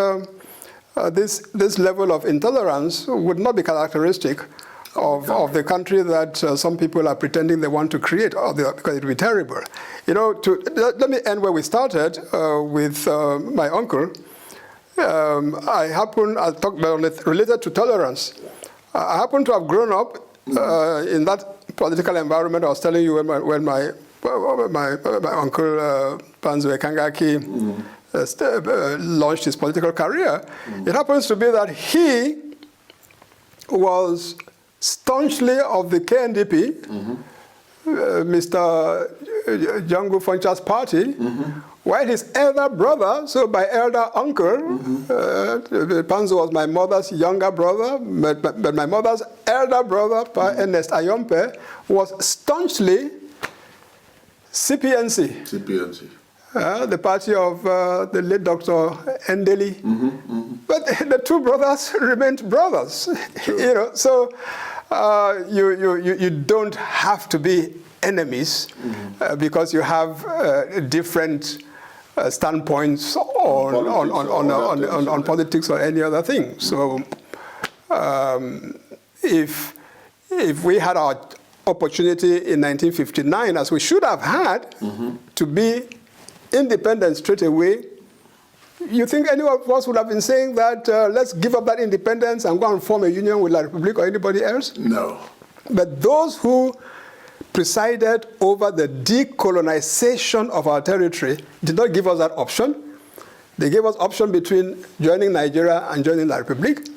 this level of intolerance would not be characteristic of the country that some people are pretending they want to create, because it would be terrible. You know, let me end where we started with my uncle. I'll talk about it related to tolerance. I happen to have grown up in that political environment I was telling you when my uncle Munzu Kangaki launched his political career. It happens to be that he was staunchly of the KNDP, Mr. Django Foncha's party, while his elder brother, so my elder uncle, Panzo was my mother's younger brother, but my mother's elder brother, Ernest Ayompe, was staunchly CPNC. The party of the late Dr. Ndeli. But the two brothers remained brothers. You know, so you don't have to be enemies because you have different standpoints on politics or any other thing. So if we had our opportunity in 1959, as we should have had, to be independent straight away, you think any of us would have been saying that let's give up that independence and go and form a union with La Republique or anybody else? No. But those who presided over the decolonization of our territory did not give us that option. They gave us option between joining Nigeria and joining La Republique.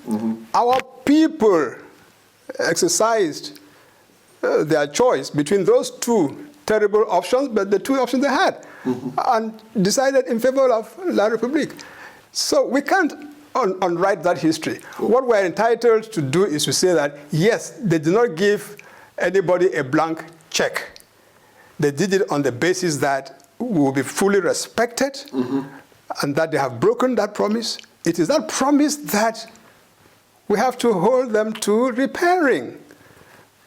Our people exercised their choice between those two terrible options, but the two options they had, and decided in favor of La Republique. So we can't unwrite that history. What we're entitled to do is to say that, yes, they did not give anybody a blank check. They did it on the basis that we will be fully respected, and that they have broken that promise. It is that promise that we have to hold them to repairing.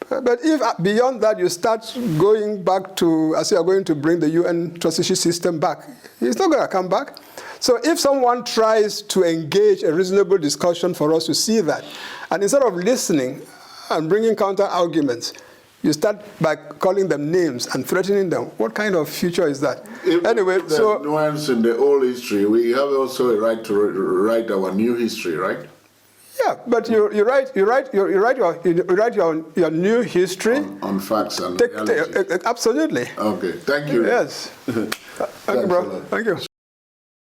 But if beyond that you start going back to, as you are going to bring the UN trusteeship system back, it's not going to come back. So if someone tries to engage a reasonable discussion for us to see that, and instead of listening and bringing counter arguments, you start by calling them names and threatening them, what kind of future is that? Anyway, so nuance in the old history, we have also a right to write our new history, right? Yeah, but you write your new history on facts and reality. Absolutely. Okay, thank you. Yes. Thank you, bro. Thank you.